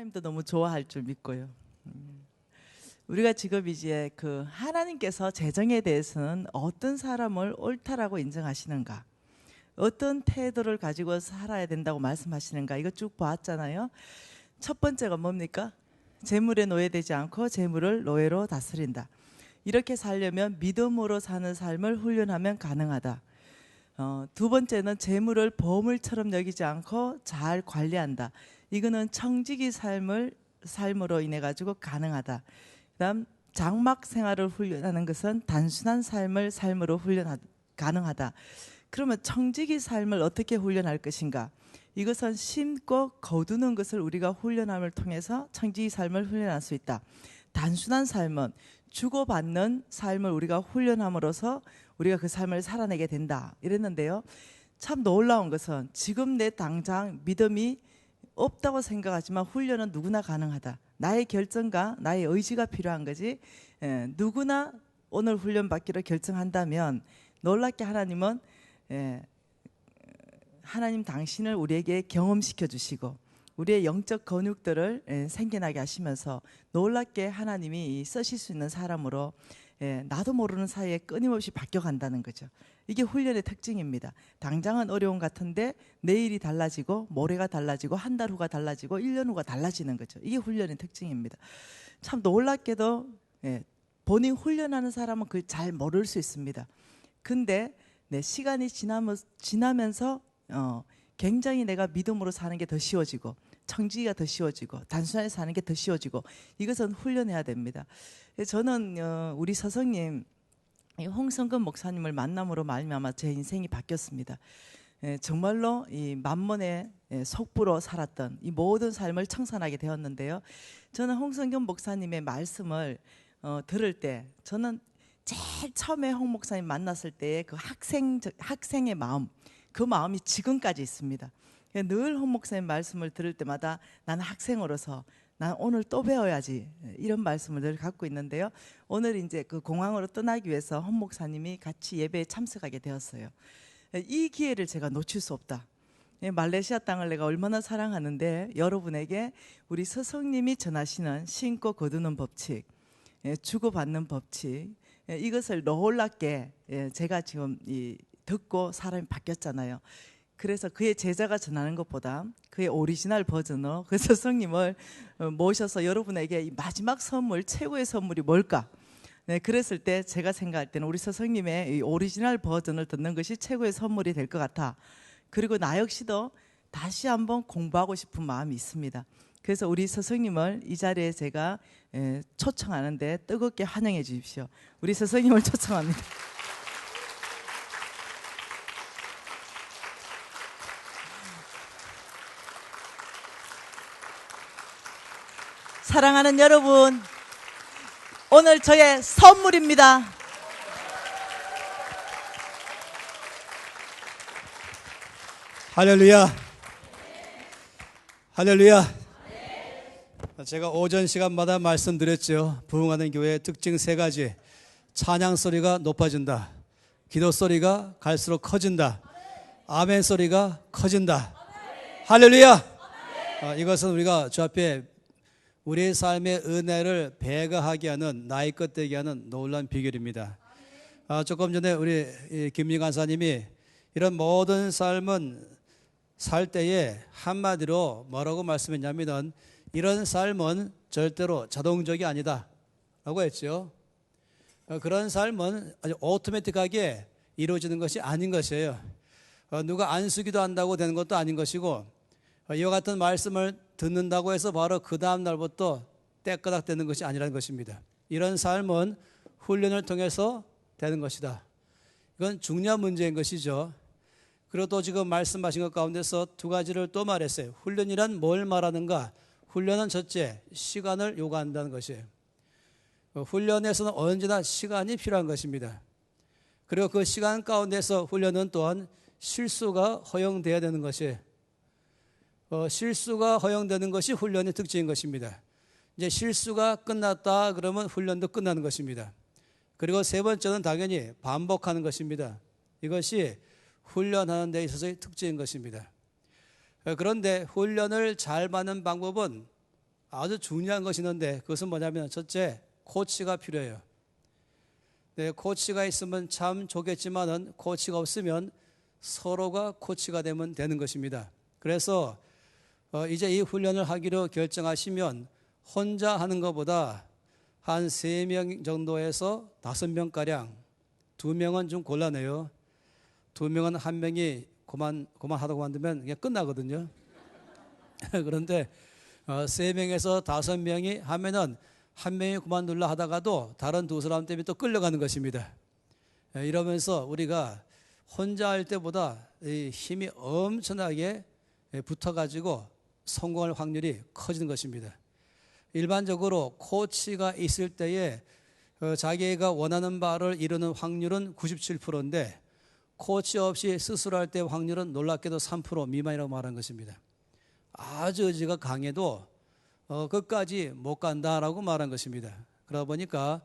하나님도 너무 좋아할 줄 믿고요. 우리가 지금 이제 그 하나님께서 재정에 대해서는 어떤 사람을 옳다라고 인정하시는가, 어떤 태도를 가지고 살아야 된다고 말씀하시는가, 이거 쭉 보았잖아요. 첫 번째가 뭡니까? 재물에 노예되지 않고 재물을 노예로 다스린다. 이렇게 살려면 믿음으로 사는 삶을 훈련하면 가능하다. 두 번째는 재물을 보물처럼 여기지 않고 잘 관리한다. 이거는 청지기 삶으로 인해 가지고 가능하다. 그다음 장막 생활을 훈련하는 것은 단순한 삶으로 가능하다. 그러면 청지기 삶을 어떻게 훈련할 것인가? 이것은 심고 거두는 것을 우리가 훈련함을 통해서 청지기 삶을 훈련할 수 있다. 단순한 삶은 주고받는 삶을 우리가 훈련함으로써 우리가 그 삶을 살아내게 된다. 이랬는데요. 참 놀라운 것은 지금 내 당장 믿음이 없다고 생각하지만 훈련은 누구나 가능하다. 나의 결정과 나의 의지가 필요한 거지. 누구나 오늘 훈련받기로 결정한다면 놀랍게 하나님은 하나님 당신을 우리에게 경험시켜 주시고 우리의 영적 근육들을 생겨나게 하시면서 놀랍게 하나님이 쓰실 수 있는 사람으로 나도 모르는 사이에 끊임없이 바뀌어간다는 거죠. 이게 훈련의 특징입니다. 당장은 어려움 같은데 내일이 달라지고 모레가 달라지고 한 달 후가 달라지고 1년 후가 달라지는 거죠. 이게 훈련의 특징입니다. 참 놀랍게도 본인 훈련하는 사람은 그걸 잘 모를 수 있습니다. 근데 시간이 지나면서 굉장히 내가 믿음으로 사는 게 더 쉬워지고 청지기가 더 쉬워지고 단순하게 사는 게 더 쉬워지고 이것은 훈련해야 됩니다. 저는 우리 서성님 홍성근 목사님을 만남으로 말미암아 제 인생이 바뀌었습니다. 정말로 이 만mon의 속부로 살았던 이 모든 삶을 청산하게 되었는데요. 저는 홍성근 목사님의 말씀을 들을 때 저는 제일 처음에 홍 목사님 만났을 때의 그 학생의 마음, 그 마음이 지금까지 있습니다. 늘 홍 목사님 말씀을 들을 때마다 나는 학생으로서 난 오늘 또 배워야지, 이런 말씀을 늘 갖고 있는데요. 오늘 이제 그 공항으로 떠나기 위해서 홍 목사님이 같이 예배에 참석하게 되었어요. 이 기회를 제가 놓칠 수 없다. 말레이시아 땅을 내가 얼마나 사랑하는데 여러분에게 우리 서성님이 전하시는 신고 거두는 법칙, 주고받는 법칙, 이것을 놀랍게 제가 지금 듣고 사람이 바뀌었잖아요. 그래서 그의 제자가 전하는 것보다 그의 오리지널 버전으로 그 스승님을 모셔서 여러분에게 이 마지막 선물, 최고의 선물이 뭘까? 그랬을 때 제가 생각할 때는 우리 스승님의 이 오리지널 버전을 듣는 것이 최고의 선물이 될 것 같아. 그리고 나 역시도 다시 한번 공부하고 싶은 마음이 있습니다. 그래서 우리 스승님을 이 자리에 제가 초청하는데 뜨겁게 환영해 주십시오. 우리 스승님을 초청합니다. 사랑하는 여러분, 오늘 저의 선물입니다. 할렐루야. 할렐루야. 제가 오전 시간마다 말씀드렸죠. 부흥하는 교회의 특징 3가지. 찬양 소리가 높아진다. 기도 소리가 갈수록 커진다. 아멘 소리가 커진다. 할렐루야. 이것은 우리가 주 앞에 우리의 삶의 은혜를 배가하게 하는, 나의 것 되게 하는 놀라운 비결입니다. 조금 전에 우리 김민 간사님이 이런 모든 삶은 살 때에 한마디로 뭐라고 말씀했냐면은 이런 삶은 절대로 자동적이 아니다 라고 했죠. 그런 삶은 아주 오토매틱하게 이루어지는 것이 아닌 것이에요. 누가 안수기도 한다고 되는 것도 아닌 것이고, 이와 같은 말씀을 듣는다고 해서 바로 그 다음 날부터 떼끄닥 되는 것이 아니라는 것입니다. 이런 삶은 훈련을 통해서 되는 것이다. 이건 중요한 문제인 것이죠. 그리고 또 지금 말씀하신 것 가운데서 2가지를 또 말했어요. 훈련이란 뭘 말하는가? 훈련은 첫째, 시간을 요구한다는 것이에요. 훈련에서는 언제나 시간이 필요한 것입니다. 그리고 그 시간 가운데서 훈련은 또한 실수가 허용되어야 되는 것이에요. 실수가 허용되는 것이 훈련의 특징인 것입니다. 이제 실수가 끝났다 그러면 훈련도 끝나는 것입니다. 그리고 3번째는 당연히 반복하는 것입니다. 이것이 훈련하는 데 있어서의 특징인 것입니다. 그런데 훈련을 잘 받는 방법은 아주 중요한 것이 있는데 그것은 뭐냐면 첫째, 코치가 필요해요. 네, 코치가 있으면 참 좋겠지만은 코치가 없으면 서로가 코치가 되면 되는 것입니다. 그래서 이제 이 훈련을 하기로 결정하시면 혼자 하는 것보다 한 3명 정도에서 5명가량, 2명은 좀 곤란해요. 2명은 한 명이 그만하다고 만들면 그냥 끝나거든요. 그런데 3명에서 5명이 하면은 한 명이 그만둘라 하다가도 다른 2사람 때문에 또 끌려가는 것입니다. 이러면서 우리가 혼자 할 때보다 힘이 엄청나게 붙어가지고 성공할 확률이 커지는 것입니다. 일반적으로 코치가 있을 때에 자기가 원하는 바를 이루는 확률은 97%인데 코치 없이 스스로 할 때 확률은 놀랍게도 3% 미만이라고 말한 것입니다. 아주 의지가 강해도 끝까지 못 간다라고 말한 것입니다. 그러다 보니까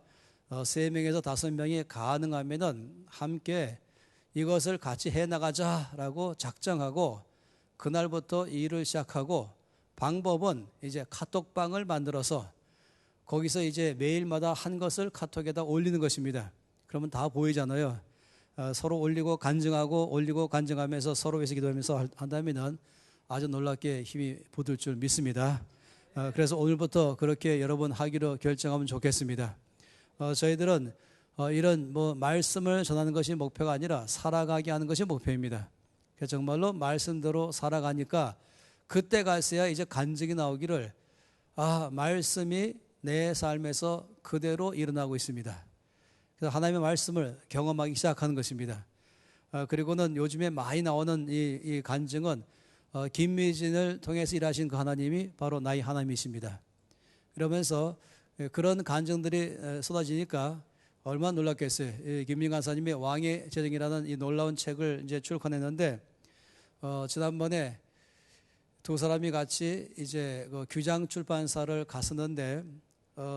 3명에서 5명이 가능하면은 함께 이것을 같이 해나가자라고 작정하고 그날부터 일을 시작하고 방법은 이제 카톡방을 만들어서 거기서 이제 매일마다 한 것을 카톡에다 올리는 것입니다. 그러면 다 보이잖아요. 서로 올리고 간증하면서 서로 위해서 기도하면서 한다면은 아주 놀랍게 힘이 붙을 줄 믿습니다. 그래서 오늘부터 그렇게 여러분 하기로 결정하면 좋겠습니다. 저희들은 이런 말씀을 전하는 것이 목표가 아니라 살아가게 하는 것이 목표입니다. 그래서 정말로 말씀대로 살아가니까 그때 가서야 이제 간증이 나오기를 말씀이 내 삶에서 그대로 일어나고 있습니다. 그래서 하나님의 말씀을 경험하기 시작하는 것입니다. 그리고는 요즘에 많이 나오는 이 간증은 김미진을 통해서 일하신 그 하나님이 바로 나의 하나님이십니다. 이러면서 그런 간증들이 쏟아지니까 얼마나 놀랐겠어요. 김미진 간사님의 왕의 재정이라는 이 놀라운 책을 이제 출간했는데 지난번에 2사람이 같이 이제 그 규장 출판사를 갔었는데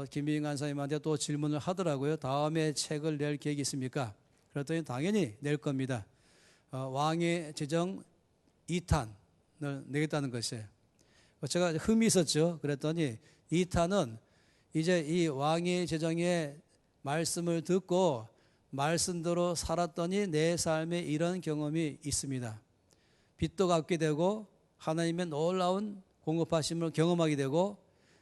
김미진 간사님한테 또 질문을 하더라고요. 다음에 책을 낼 계획이 있습니까? 그랬더니 당연히 낼 겁니다. 왕의 재정 2탄을 내겠다는 것이에요. 제가 흠이 있었죠. 그랬더니 2탄은 이제 이 왕의 재정의 말씀을 듣고 말씀대로 살았더니 내 삶에 이런 경험이 있습니다. 빚도 갚게 되고 하나님의 놀라운 공급하심을 경험하게 되고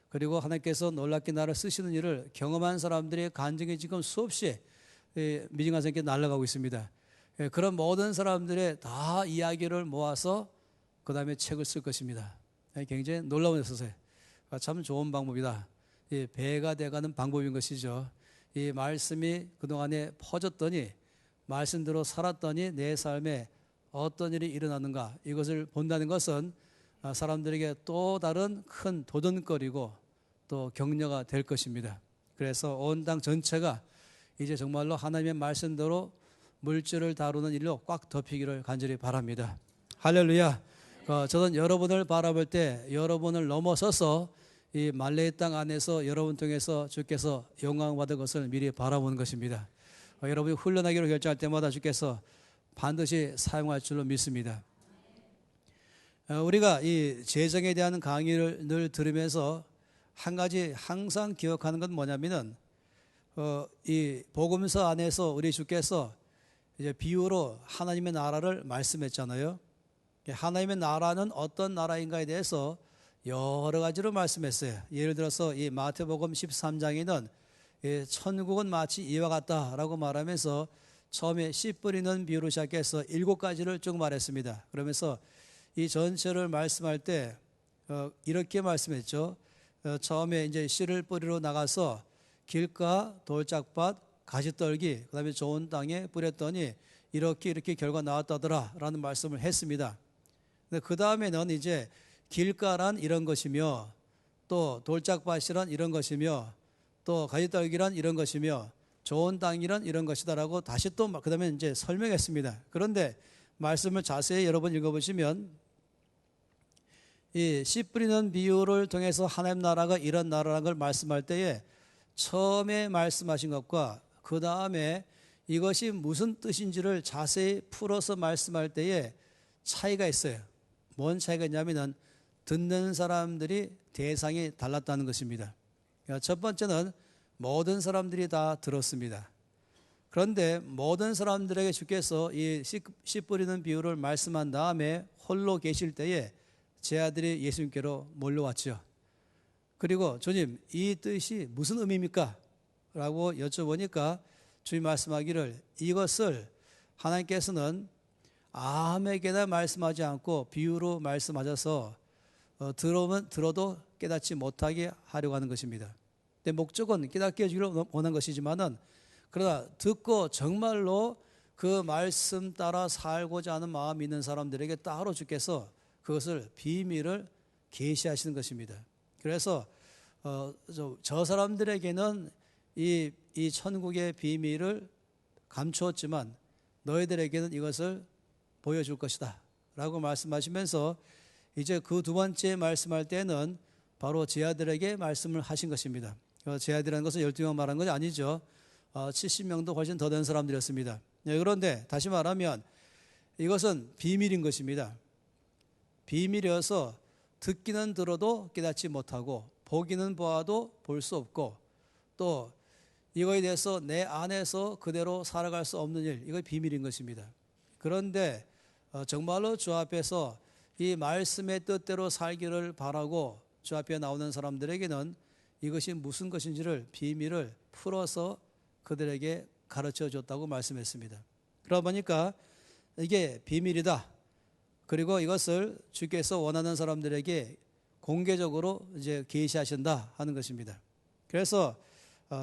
그리고 하나님께서 놀랍게 나를 쓰시는 일을 경험한 사람들의 간증이 지금 수없이 미진간 선생님께 날아가고 있습니다. 그런 모든 사람들의 다 이야기를 모아서 그 다음에 책을 쓸 것입니다. 굉장히 놀라운 것이어서 참 좋은 방법이다. 배가 돼가는 방법인 것이죠. 이 말씀이 그동안에 퍼졌더니 말씀대로 살았더니 내 삶에 어떤 일이 일어나는가 이것을 본다는 것은 사람들에게 또 다른 큰 도전거리고 또 격려가 될 것입니다. 그래서 온 땅 전체가 이제 정말로 하나님의 말씀대로 물질을 다루는 일로 꽉 덮이기를 간절히 바랍니다. 할렐루야. 저는 여러분을 바라볼 때 여러분을 넘어서서 이 말레이 땅 안에서 여러분 통해서 주께서 영광받을 것을 미리 바라보는 것입니다. 여러분이 훈련하기로 결정할 때마다 주께서 반드시 사용할 줄로 믿습니다. 우리가 이 재정에 대한 강의를 늘 들으면서 한 가지 항상 기억하는 건 뭐냐면은 이 복음서 안에서 우리 주께서 이제 비유로 하나님의 나라를 말씀했잖아요. 하나님의 나라는 어떤 나라인가에 대해서 여러 가지로 말씀했어요. 예를 들어서 이 마태복음 13장에는 천국은 마치 이와 같다라고 말하면서 처음에 씨 뿌리는 비유로 시작해서 7가지를 쭉 말했습니다. 그러면서 이 전체를 말씀할 때 이렇게 말씀했죠. 처음에 이제 씨를 뿌리러 나가서 길가, 돌짝밭, 가시떨기, 그다음에 좋은 땅에 뿌렸더니 이렇게 결과 나왔다더라 라는 말씀을 했습니다. 그 다음에는 이제 길가란 이런 것이며 또 돌짝밭이란 이런 것이며 또 가시떨기란 이런 것이며 좋은 땅이란 이런 것이다라고 다시 또 그 다음에 이제 설명했습니다. 그런데 말씀을 자세히 여러분 읽어보시면 이 씨 뿌리는 비유를 통해서 하나님 나라가 이런 나라라는 걸 말씀할 때에 처음에 말씀하신 것과 그 다음에 이것이 무슨 뜻인지를 자세히 풀어서 말씀할 때에 차이가 있어요. 뭔 차이가 있냐면은 듣는 사람들이 대상이 달랐다는 것입니다. 첫 번째는 모든 사람들이 다 들었습니다. 그런데 모든 사람들에게 주께서 이 씨 뿌리는 비유를 말씀한 다음에 홀로 계실 때에 제 아들이 예수님께로 몰려왔죠. 그리고 주님, 이 뜻이 무슨 의미입니까? 라고 여쭤보니까 주님 말씀하기를 이것을 하나님께서는 아무에게나 말씀하지 않고 비유로 말씀하셔서 들어도 깨닫지 못하게 하려고 하는 것입니다. 근데 목적은 깨닫게 해주기를 원한 것이지만은 그러나 듣고 정말로 그 말씀 따라 살고자 하는 마음이 있는 사람들에게 따로 주께서 그것을 비밀을 계시하시는 것입니다. 그래서 저 사람들에게는 이 천국의 비밀을 감추었지만 너희들에게는 이것을 보여줄 것이다 라고 말씀하시면서 이제 그 두 번째 말씀할 때는 바로 제 아들에게 말씀을 하신 것입니다. 제 아들이라는 것은 12명 말한 것이 아니죠. 70명도 훨씬 더 된 사람들이었습니다. 그런데 다시 말하면 이것은 비밀인 것입니다. 비밀이어서 듣기는 들어도 깨닫지 못하고 보기는 보아도 볼 수 없고 또 이거에 대해서 내 안에서 그대로 살아갈 수 없는 일, 이거 비밀인 것입니다. 그런데 정말로 주 앞에서 이 말씀의 뜻대로 살기를 바라고 주 앞에 나오는 사람들에게는 이것이 무슨 것인지를 비밀을 풀어서 그들에게 가르쳐 줬다고 말씀했습니다. 그러다 보니까 이게 비밀이다. 그리고 이것을 주께서 원하는 사람들에게 공개적으로 이제 계시하신다 하는 것입니다. 그래서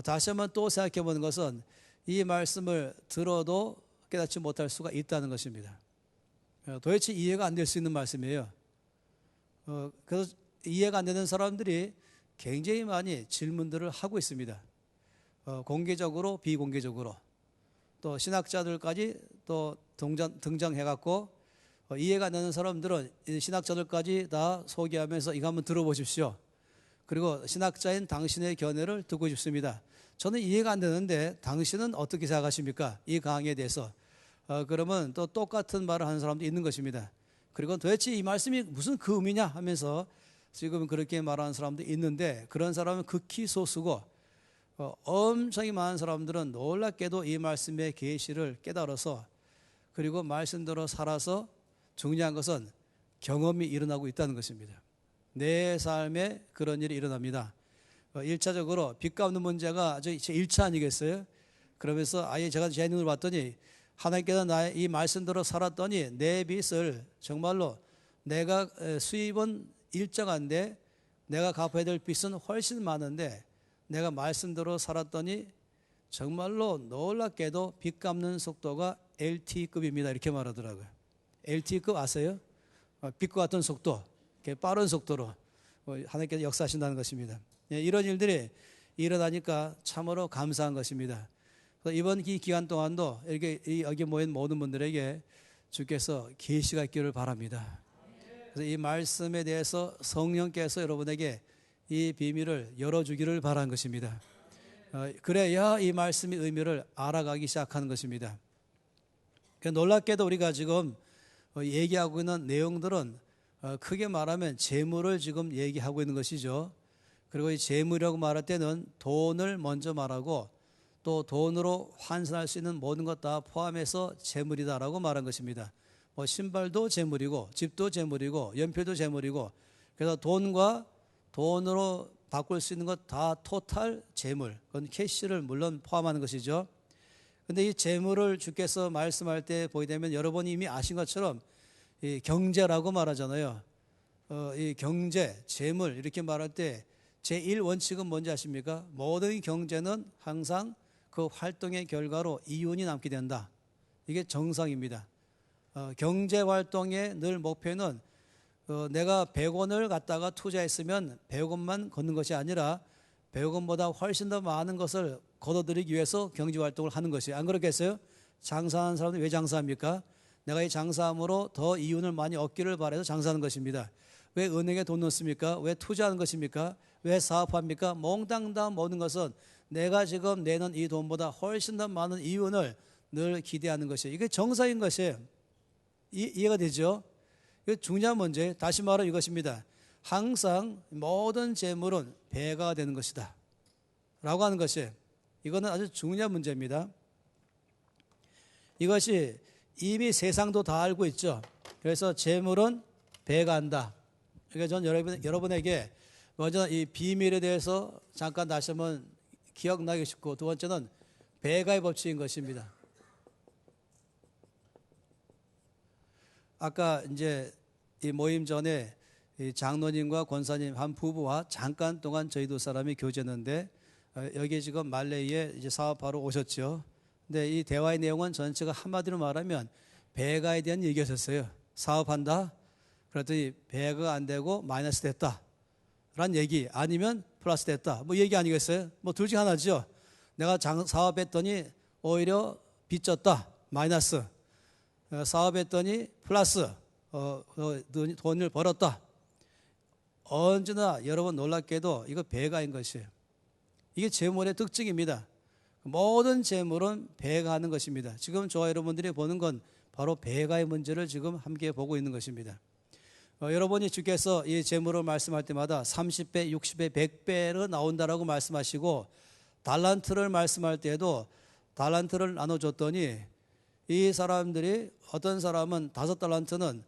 다시 한번 또 생각해 보는 것은 이 말씀을 들어도 깨닫지 못할 수가 있다는 것입니다. 도대체 이해가 안 될 수 있는 말씀이에요. 그래서 이해가 안 되는 사람들이 굉장히 많이 질문들을 하고 있습니다. 공개적으로 비공개적으로 또 신학자들까지 또 등장해갖고 이해가 안 되는 사람들은 신학자들까지 다 소개하면서 이거 한번 들어보십시오. 그리고 신학자인 당신의 견해를 듣고 싶습니다. 저는 이해가 안 되는데 당신은 어떻게 생각하십니까? 이 강의에 대해서. 그러면 또 똑같은 말을 하는 사람도 있는 것입니다. 그리고 도대체 이 말씀이 무슨 그 의미냐 하면서 지금 그렇게 말하는 사람도 있는데 그런 사람은 극히 소수고 엄청히 많은 사람들은 놀랍게도 이 말씀의 계시를 깨달아서 그리고 말씀대로 살아서 중요한 것은 경험이 일어나고 있다는 것입니다. 내 삶에 그런 일이 일어납니다. 1차적으로 빚 갚는 문제가 제 1차 아니겠어요? 그러면서 아예 제가 제 눈을 봤더니 하나님께서 나의 이 말씀대로 살았더니 내 빚을 정말로 내가 수입은 일정한데 내가 갚아야 될 빚은 훨씬 많은데 내가 말씀대로 살았더니 정말로 놀랍게도 빚 갚는 속도가 LTE급입니다. 이렇게 말하더라고요. LTE급 아세요? 빛과 같은 속도, 빠른 속도로 하나님께서 역사하신다는 것입니다. 이런 일들이 일어나니까 참으로 감사한 것입니다. 이번 이 기간 동안도 이렇게 여기 모인 모든 분들에게 주께서 계시가 있기를 바랍니다. 그래서 이 말씀에 대해서 성령께서 여러분에게 이 비밀을 열어주기를 바라는 것입니다. 그래야 이 말씀의 의미를 알아가기 시작하는 것입니다. 놀랍게도 우리가 지금 얘기하고 있는 내용들은 크게 말하면 재물을 지금 얘기하고 있는 것이죠. 그리고 이 재물이라고 말할 때는 돈을 먼저 말하고 또 돈으로 환산할 수 있는 모든 것 다 포함해서 재물이다라고 말한 것입니다. 신발도 재물이고 집도 재물이고 연필도 재물이고 그래서 돈과 돈으로 바꿀 수 있는 것 다 토탈 재물, 그건 캐시를 물론 포함하는 것이죠. 그런데 이 재물을 주께서 말씀할 때 보게 되면 여러분이 이미 아신 것처럼 이 경제라고 말하잖아요. 이 경제, 재물 이렇게 말할 때 제1원칙은 뭔지 아십니까? 모든 경제는 항상 그 활동의 결과로 이윤이 남게 된다. 이게 정상입니다. 경제 활동의 늘 목표는 내가 100원을 갖다가 투자했으면 100원만 걷는 것이 아니라 100원보다 훨씬 더 많은 것을 걷어들이기 위해서 경제 활동을 하는 것이 안 그렇겠어요? 장사하는 사람은 왜 장사합니까? 내가 이 장사함으로 더 이윤을 많이 얻기를 바라서 장사하는 것입니다. 왜 은행에 돈 넣습니까? 왜 투자하는 것입니까? 왜 사업합니까? 몽땅 다 모든 것은 내가 지금 내는 이 돈보다 훨씬 더 많은 이윤을 늘 기대하는 것이에요. 이게 정상인 것이에요. 이해가 되죠? 이거 중요한 문제. 다시 말하면 이것입니다. 항상 모든 재물은 배가 되는 것이다 라고 하는 것이, 이거는 아주 중요한 문제입니다. 이것이 이미 세상도 다 알고 있죠. 그래서 재물은 배가 한다. 그러니까 저는 여러분에게 먼저 이 비밀에 대해서 잠깐 다시 한번 기억나게 싶고, 두 번째는 배가의 법칙인 것입니다. 아까 이제 이 모임 전에 이 장로님과 권사님 한 부부와 잠깐 동안 저희 두 사람이 교제했는데, 여기 지금 말레이에 이제 사업하러 오셨죠. 근데 이 대화의 내용은 전체가 한마디로 말하면 배가에 대한 얘기였었어요. 사업한다. 그랬더니 배가 안 되고 마이너스 됐다 라는 얘기, 아니면 플러스 됐다, 뭐 얘기 아니겠어요? 뭐 둘 중 하나죠. 내가 사업했더니 오히려 빚졌다, 마이너스. 사업했더니 플러스, 돈을 벌었다. 언제나 여러분 놀랍게도 이거 배가인 것이에요. 이게 재물의 특징입니다. 모든 재물은 배가 하는 것입니다. 지금 저와 여러분들이 보는 건 바로 배가의 문제를 지금 함께 보고 있는 것입니다. 여러분이 주께서 이 재물을 말씀할 때마다 30배, 60배, 100배로 나온다라고 말씀하시고, 달란트를 말씀할 때에도 달란트를 나눠줬더니 이 사람들이, 어떤 사람은 5달란트는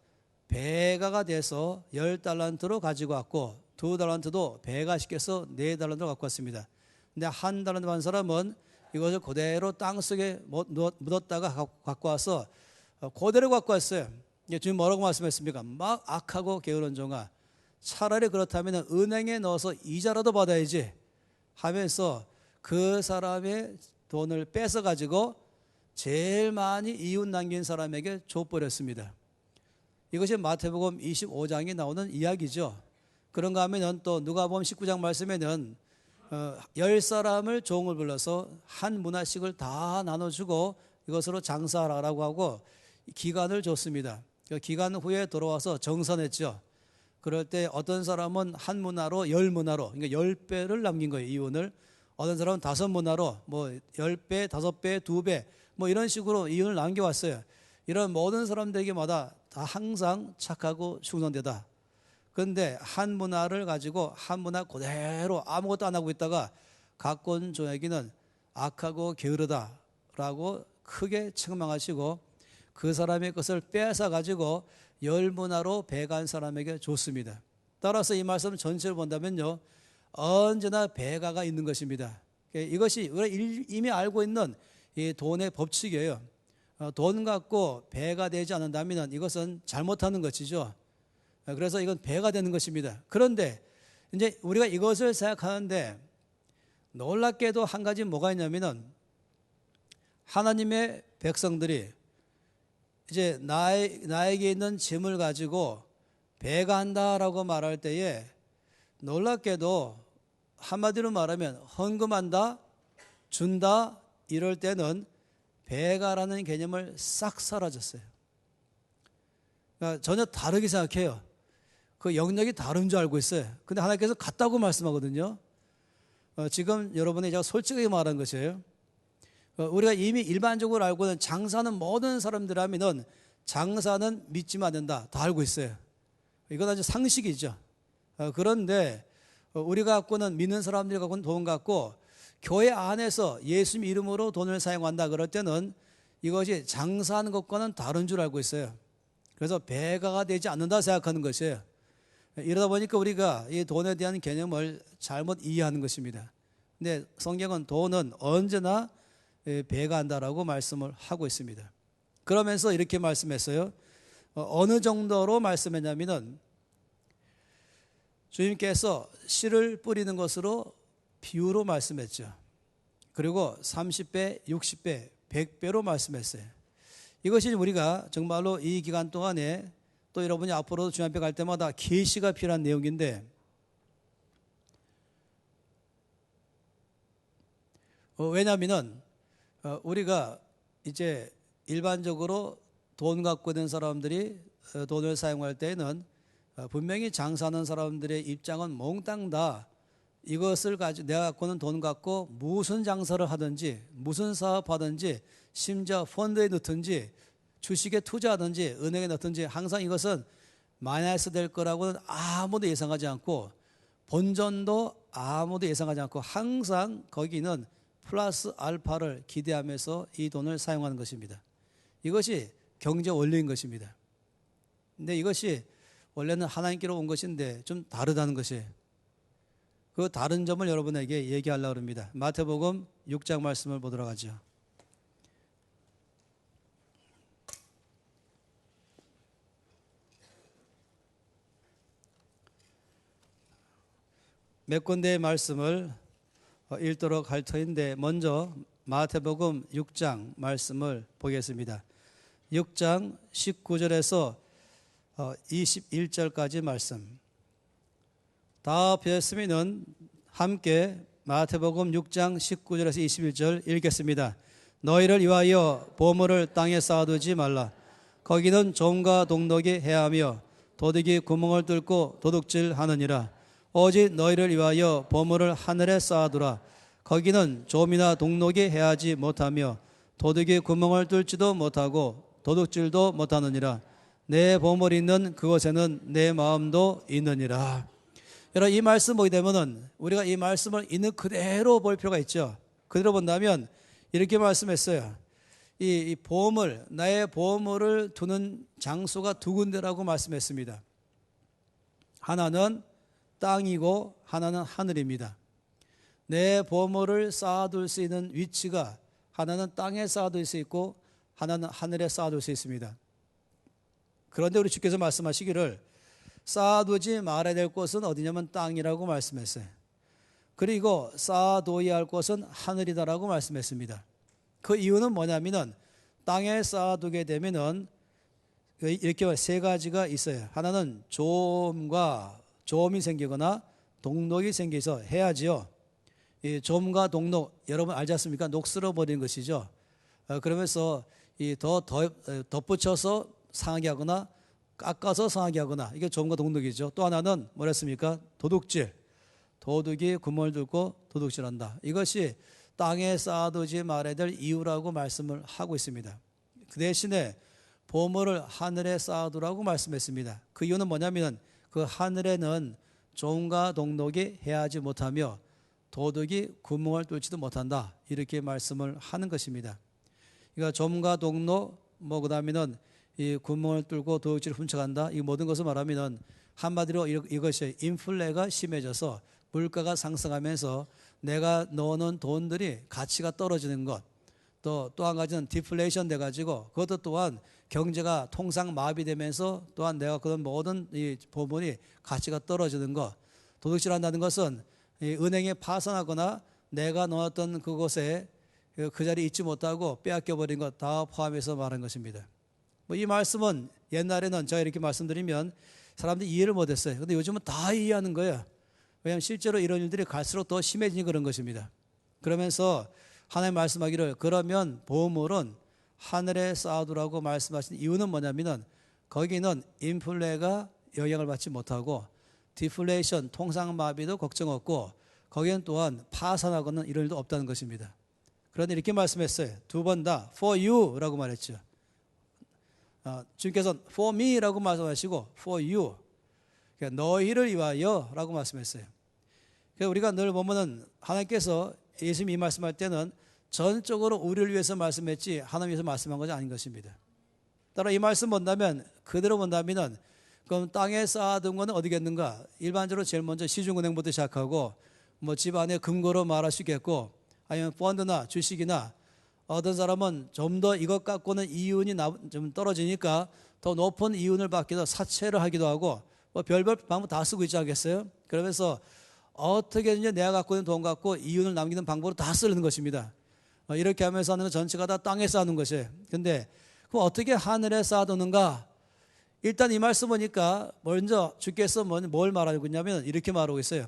배가가 돼서 10달란트로 가지고 왔고, 2달란트도 배가 시켜서 4달란트로 갖고 왔습니다. 근데 1달란트 한 사람은 이것을 그대로 땅속에 묻었다가 갖고 와서 그대로 갖고 왔어요. 주님 뭐라고 말씀했습니까? 막 악하고 게으른 종아, 차라리 그렇다면 은행에 넣어서 이자라도 받아야지 하면서 그 사람의 돈을 뺏어 가지고 제일 많이 이웃 남긴 사람에게 줘버렸습니다. 이것이 마태복음 25장에 나오는 이야기죠. 그런가 하면 또 누가복음 19장 말씀에는 10사람을 종을 불러서 한 문화씩을 다 나눠주고 이것으로 장사하라고 하고 기간을 줬습니다. 기간 후에 돌아와서 정산했죠. 그럴 때 어떤 사람은 한 문화로 10문화로, 그러니까 10배를 남긴 거예요, 이윤을. 어떤 사람은 5문화로 뭐 10배, 5배, 2배 뭐 이런 식으로 이윤을 남겨왔어요. 이런 모든 사람들에게마다 다 항상 착하고 충성되다. 그런데 한 문화를 가지고 한 문화 그대로 아무것도 안 하고 있다가 갖고 온 종에게는 악하고 게으르다라고 크게 책망하시고, 그 사람의 것을 빼앗아 가지고 10문화로 배간 사람에게 줬습니다. 따라서 이 말씀 전체를 본다면요, 언제나 배가가 있는 것입니다. 이것이 우리가 이미 알고 있는 이 돈의 법칙이에요. 돈 갖고 배가 되지 않는다면 이것은 잘못하는 것이죠. 그래서 이건 배가 되는 것입니다. 그런데 이제 우리가 이것을 생각하는데 놀랍게도 한 가지 뭐가 있냐면은, 하나님의 백성들이 이제 나에게 있는 짐을 가지고 배가 한다라고 말할 때에 놀랍게도 한마디로 말하면 헌금한다, 준다 이럴 때는 배가라는 개념을 싹 사라졌어요. 그러니까 전혀 다르게 생각해요. 그 영역이 다른 줄 알고 있어요. 근데 하나님께서 같다고 말씀하거든요. 지금 여러분이 제가 솔직하게 말한 것이에요. 우리가 이미 일반적으로 알고 있는 장사는 모든 사람들 하면은 장사는 믿지만 안 된다. 다 알고 있어요. 이건 아주 상식이죠. 그런데 우리가 갖고는 믿는 사람들이 갖고는 돈 갖고 교회 안에서 예수님 이름으로 돈을 사용한다 그럴 때는 이것이 장사하는 것과는 다른 줄 알고 있어요. 그래서 배가가 되지 않는다 생각하는 것이에요. 이러다 보니까 우리가 이 돈에 대한 개념을 잘못 이해하는 것입니다. 근데 성경은 돈은 언제나 배가 한다라고 말씀을 하고 있습니다. 그러면서 이렇게 말씀했어요. 어느 정도로 말씀했냐면은, 주님께서 씨를 뿌리는 것으로 비유로 말씀했죠. 그리고 30배, 60배, 100배로 말씀했어요. 이것이 우리가 정말로 이 기간 동안에 또 여러분이 앞으로 주님 앞에 갈 때마다 계시가 필요한 내용인데, 왜냐하면은 우리가 이제 일반적으로 돈 갖고 있는 사람들이 돈을 사용할 때에는 분명히 장사하는 사람들의 입장은 몽땅 다 이것을 가지고 내가 갖고는 돈 갖고 무슨 장사를 하든지 무슨 사업하든지 심지어 펀드에 넣든지 주식에 투자하든지 은행에 넣든지 항상 이것은 마이너스 될 거라고는 아무도 예상하지 않고 본전도 아무도 예상하지 않고 항상 거기는 플러스 알파를 기대하면서 이 돈을 사용하는 것입니다. 이것이 경제 원리인 것입니다. 근데 이것이 원래는 하나님께로 온 것인데 좀 다르다는 것이에요. 그 다른 점을 여러분에게 얘기하려고 합니다. 마태복음 6장 말씀을 보도록 하죠. 몇 군데의 말씀을 읽도록 할 터인데 먼저 마태복음 6장 말씀을 보겠습니다. 6장 19절에서 21절까지 말씀. 다 배웠으면 함께 마태복음 6장 19절에서 21절 읽겠습니다. 너희를 위하여 보물을 땅에 쌓아두지 말라. 거기는 좀과 동독이 해하며 도둑이 구멍을 뚫고 도둑질하느니라. 오직 너희를 위하여 보물을 하늘에 쌓아두라. 거기는 좀이나 동독이 해하지 못하며 도둑이 구멍을 뚫지도 못하고 도둑질도 못하느니라. 내 보물이 있는 그곳에는 내 마음도 있느니라. 여러분, 이 말씀 보게 되면은 우리가 이 말씀을 있는 그대로 볼 필요가 있죠. 그대로 본다면 이렇게 말씀했어요. 이 보물, 나의 보물을 두는 장소가 두 군데라고 말씀했습니다. 하나는 땅이고 하나는 하늘입니다. 내 보물을 쌓아둘 수 있는 위치가 하나는 땅에 쌓아둘 수 있고 하나는 하늘에 쌓아둘 수 있습니다. 그런데 우리 주께서 말씀하시기를 쌓아두지 말아야 될 곳은 어디냐면 땅이라고 말씀했어요. 그리고 쌓아둬야 할 곳은 하늘이다라고 말씀했습니다. 그 이유는 뭐냐면은 땅에 쌓아두게 되면은 이렇게 세 가지가 있어요. 하나는 좀이 생기거나 동록이 생겨서 해야지요. 이 좀과 동록 여러분 알지 않습니까? 녹슬어 버리는 것이죠. 그러면서 더 덧붙여서 상하게 하거나 깎아서 상하게 하거나 이게 좀과 동록이죠. 또 하나는 뭐랬습니까? 도둑질. 도둑이 구멍을 뚫고 도둑질한다. 이것이 땅에 쌓아두지 말아야 될 이유라고 말씀을 하고 있습니다. 그 대신에 보물을 하늘에 쌓아두라고 말씀했습니다. 그 이유는 뭐냐면 그 하늘에는 좀과 동록이 해하지 못하며 도둑이 구멍을 뚫지도 못한다. 이렇게 말씀을 하는 것입니다. 그러니까 좀과 동록 그다음에는 이 구멍을 뚫고 도둑질을 훔쳐간다. 이 모든 것을 말하면은 한마디로 이것이 인플레가 심해져서 물가가 상승하면서 내가 넣어놓은 돈들이 가치가 떨어지는 것. 또 한 가지는 디플레이션 돼가지고 그것도 또한 경제가 통상 마비되면서 또한 내가 그런 모든 이 보물이 가치가 떨어지는 것. 도둑질한다는 것은 이 은행에 파산하거나 내가 넣었던 그곳에 그 자리에 있지 못하고 빼앗겨버린 것 다 포함해서 말한 것입니다. 이 말씀은 옛날에는 제가 이렇게 말씀드리면 사람들이 이해를 못했어요. 근데 요즘은 다 이해하는 거예요. 왜냐하면 실제로 이런 일들이 갈수록 더 심해지니 그런 것입니다. 그러면서 하나님 말씀하기를 그러면 보물은 하늘에 쌓아두라고 말씀하신 이유는 뭐냐면은 거기는 인플레가 영향을 받지 못하고 디플레이션, 통상마비도 걱정 없고 거기는 또한 파산하거나 이런 일도 없다는 것입니다. 그런데 이렇게 말씀했어요. 두 번 다 for you라고 말했죠. 주님께서는 for me라고 말씀하시고 for you, 그러니까 너희를 위하여라고 말씀했어요. 그래서 우리가 늘 보면은 하나님께서 예수님이 이 말씀할 때는 전적으로 우리를 위해서 말씀했지 하나님 위해서 말씀한 것이 아닌 것입니다. 따라 이 말씀 본다면 그대로 본다면은 그럼 땅에 쌓아둔 것은 어디겠는가? 일반적으로 제일 먼저 시중은행부터 시작하고 집 안에 금고로 말할 수 있겠고 아니면 펀드나 주식이나 어떤 사람은 좀 더 이것 갖고는 이윤이 좀 떨어지니까 더 높은 이윤을 받기 위해서 사채를 하기도 하고 별별 방법 다 쓰고 있지 않겠어요? 그러면서 어떻게든지 내가 갖고 있는 돈 갖고 이윤을 남기는 방법으로 다 쓰는 것입니다. 이렇게 하면서 하는 건 전체가 다 땅에 쌓는 것이에요. 근데 그럼 어떻게 하늘에 쌓아두는가? 일단 이 말씀 보니까 먼저 주께서 뭘 말하고 있냐면 이렇게 말하고 있어요.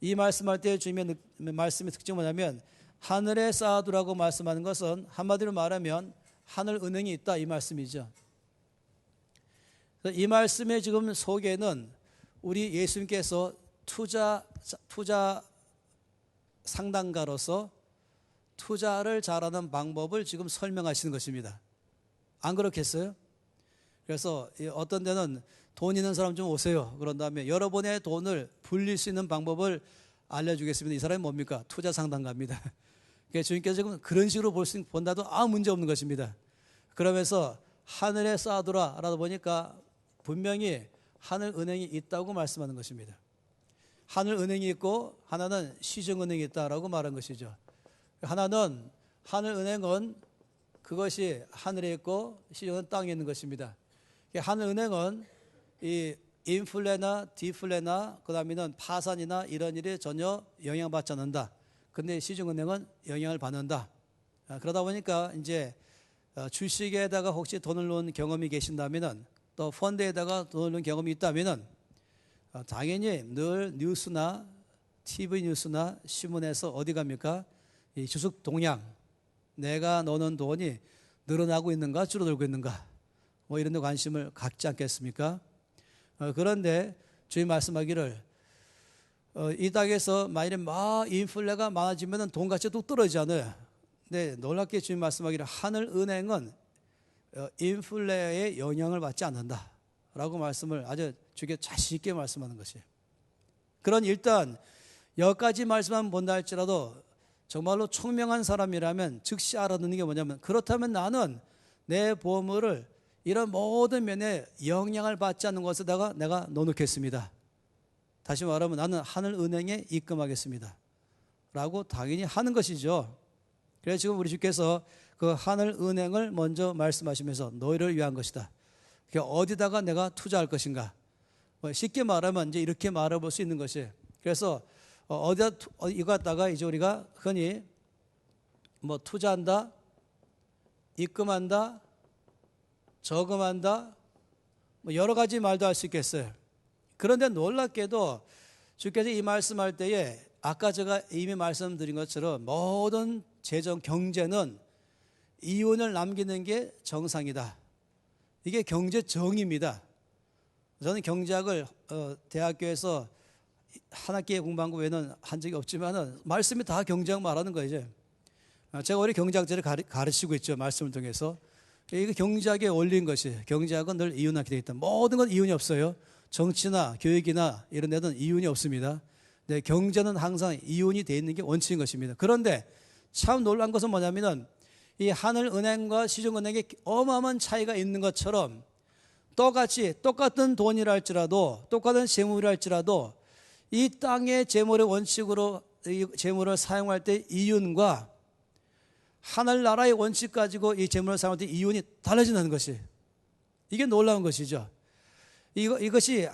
이 말씀할 때 주님의 말씀의 특징이 뭐냐면 하늘에 쌓아두라고 말씀하는 것은 한마디로 말하면 하늘 은행이 있다 이 말씀이죠. 이 말씀의 지금 속에는 우리 예수님께서 투자 상담가로서 투자를 잘하는 방법을 지금 설명하시는 것입니다. 안 그렇겠어요? 그래서 어떤 데는 돈 있는 사람 좀 오세요. 그런 다음에 여러분의 돈을 불릴 수 있는 방법을 알려주겠습니다. 이 사람이 뭡니까? 투자 상담가입니다. 그러니까 주님께서 지금 그런 식으로 본다도 아무 문제 없는 것입니다. 그러면서 하늘에 쌓아두라 라고 보니까 분명히 하늘은행이 있다고 말씀하는 것입니다. 하늘은행이 있고 하나는 시중은행이 있다라고 말한 것이죠. 하나는 하늘은행은 그것이 하늘에 있고 시중은 땅에 있는 것입니다. 하늘은행은 이 인플레나 디플레나 그다음에는 파산이나 이런 일에 전혀 영향받지 않는다. 근데 시중은행은 영향을 받는다. 그러다 보니까 이제 주식에다가 혹시 돈을 넣은 경험이 계신다면은 또 펀드에다가 돈을 넣은 경험이 있다면은 당연히 늘 뉴스나 TV 뉴스나 신문에서 어디 갑니까? 이 주식 동향, 내가 넣는 돈이 늘어나고 있는가 줄어들고 있는가 뭐 이런 데 관심을 갖지 않겠습니까? 그런데 주님 말씀하기를 이 땅에서 만일에 인플레가 많아지면 돈 가치가 뚝 떨어지잖아요. 근데 놀랍게 주님 말씀하기를 하늘은행은 인플레의 영향을 받지 않는다 라고 말씀을 아주 주께 자신 있게 말씀하는 것이에요. 그런 일단 여기까지 말씀만 본다 할지라도 정말로 총명한 사람이라면 즉시 알아듣는 게 뭐냐면, 그렇다면 나는 내 보물을 이런 모든 면에 영향을 받지 않는 것에다가 내가 넣어놓겠습니다. 다시 말하면 나는 하늘은행에 입금하겠습니다 라고 당연히 하는 것이죠. 그래서 지금 우리 주께서 그 하늘은행을 먼저 말씀하시면서 너희를 위한 것이다. 어디다가 내가 투자할 것인가. 쉽게 말하면 이제 이렇게 말해볼 수 있는 것이, 그래서 어디다 이거 갖다가 이제 우리가 흔히 뭐 투자한다, 입금한다, 저금한다, 뭐 여러 가지 말도 할 수 있겠어요. 그런데 놀랍게도 주께서 이 말씀할 때에 아까 제가 이미 말씀드린 것처럼 모든 재정 경제는 이윤을 남기는 게 정상이다. 이게 경제 정의입니다. 저는 경제학을 대학교에서 한 학기에 공부한 거 외에는 한 적이 없지만은 말씀이 다 경제학 말하는 거예요. 이제 제가 우리 경제학자를 가르치고 있죠. 말씀을 통해서. 이게 경제학의 원리인 것이, 경제학은 늘 이윤하게 되어 있다. 모든 건 이윤이 없어요. 정치나 교육이나 이런 데는 이윤이 없습니다. 네, 경제는 항상 이윤이 되어 있는 게 원칙인 것입니다. 그런데 참 놀란 것은 뭐냐면은 이 하늘은행과 시중은행에 어마어마한 차이가 있는 것처럼 똑같이 똑같은 돈이라 할지라도 똑같은 재물이라 할지라도 이 땅의 재물의 원칙으로 이 재물을 사용할 때 이윤과 하늘나라의 원칙 가지고 이 재물을 사용할 때 이윤이 달라진다는 것이, 이게 놀라운 것이죠. 이것이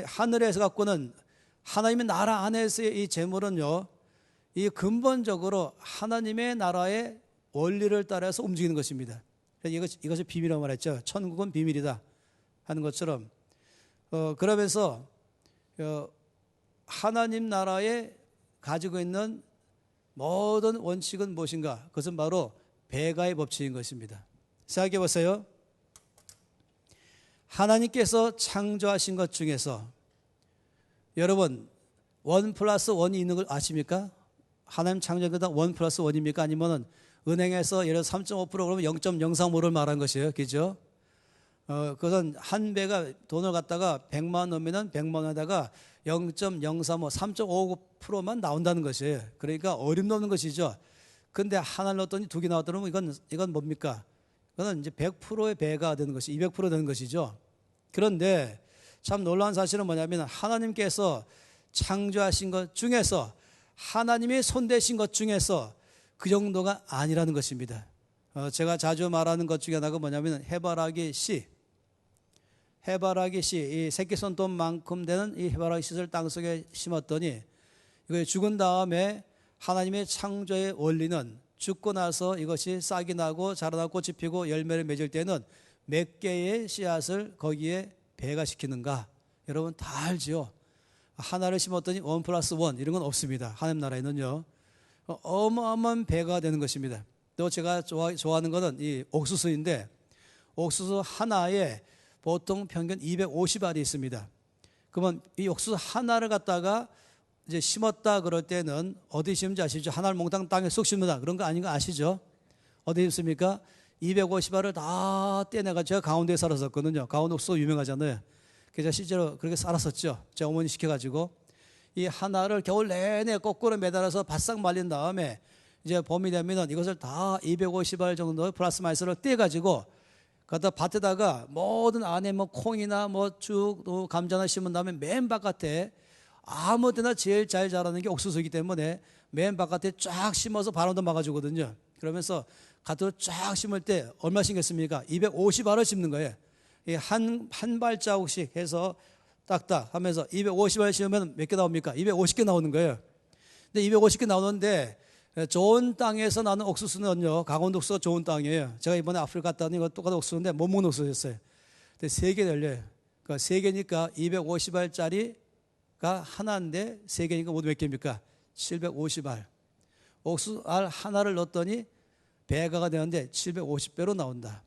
하늘에서 갖고는 하나님의 나라 안에서의 이 재물은요, 이 근본적으로 하나님의 나라의 원리를 따라서 움직이는 것입니다. 이것이 비밀이라고 말했죠. 천국은 비밀이다 하는 것처럼 그러면서 하나님 나라에 가지고 있는 모든 원칙은 무엇인가? 그것은 바로 배가의 법칙인 것입니다. 생각해 보세요. 하나님께서 창조하신 것 중에서 여러분 1+1이 있는 걸 아십니까? 하나님 창조한 것 1+1입니까? 아니면 은행에서 예를 들어 3.5% 그러면 0.035를 말한 것이에요. 그죠? 그것은 한 배가 돈을 갖다가 100만 원 넣으면 100만 원에다가 0.035, 3.5%만 나온다는 것이에요. 그러니까 어림도 없는 것이죠. 근데 하나를 넣었더니 두 개 나왔더니 이건 뭡니까? 이건 이제 100%의 배가 되는 것이 200% 되는 것이죠. 그런데 참 놀라운 사실은 뭐냐면 하나님께서 창조하신 것 중에서 하나님이 손대신 것 중에서 그 정도가 아니라는 것입니다. 제가 자주 말하는 것 중에 하나가 뭐냐면 해바라기 씨, 이 새끼 손톱만큼 되는 이 해바라기 씨를 땅속에 심었더니 이거 죽은 다음에 하나님의 창조의 원리는 죽고 나서 이것이 싹이 나고 자라나고 꽃이 피고 열매를 맺을 때는 몇 개의 씨앗을 거기에 배가시키는가? 여러분 다 알지요. 하나를 심었더니 1+1 이런 건 없습니다. 하나님 나라에는요. 어마어마한 배가 되는 것입니다. 또 제가 좋아하는 것은 이 옥수수인데 옥수수 하나에 보통 평균 250알이 있습니다. 그러면 이 옥수수 하나를 갖다가 이제 심었다 그럴 때는 어디 심는지 아시죠? 하나를 몽땅 땅에 쏙 심는다 그런 거 아닌 거 아시죠? 어디 심습니까? 250알을 다 떼내가 제가 강원도에 살았었거든요. 강원도 옥수수 유명하잖아요. 그래서 제가 실제로 그렇게 살았었죠. 제 어머니 시켜가지고 이 하나를 겨울 내내 거꾸로 매달아서 바싹 말린 다음에 이제 봄이 되면은 이것을 다 250알 정도 플러스 마이너스를 떼가지고 갖다 밭에다가 모든 안에 뭐 콩이나 뭐 쭉 또 감자나 심은 다음에 맨 바깥에 아무 데나 제일 잘 자라는 게 옥수수이기 때문에 맨 바깥에 쫙 심어서 바람도 막아주거든요. 그러면서 가득 쫙 심을 때 얼마 심겠습니까? 250알을 심는 거예요. 한 발자국씩 해서 딱딱 하면서 250알 심으면 몇 개 나옵니까? 250개 나오는 거예요. 근데 250개 나오는데 좋은 땅에서 나는 옥수수는요, 강원도 옥수수가 좋은 땅이에요. 제가 이번에 아프리카 갔다 왔더니 똑같은 옥수수인데 못 먹는 옥수수였어요. 근데 3개 열려요. 그러니까 3개니까 250알짜리가 하나인데 3개니까 모두 몇 개입니까? 750알. 옥수수알 하나를 넣었더니 배가가 되는데 750배로 나온다.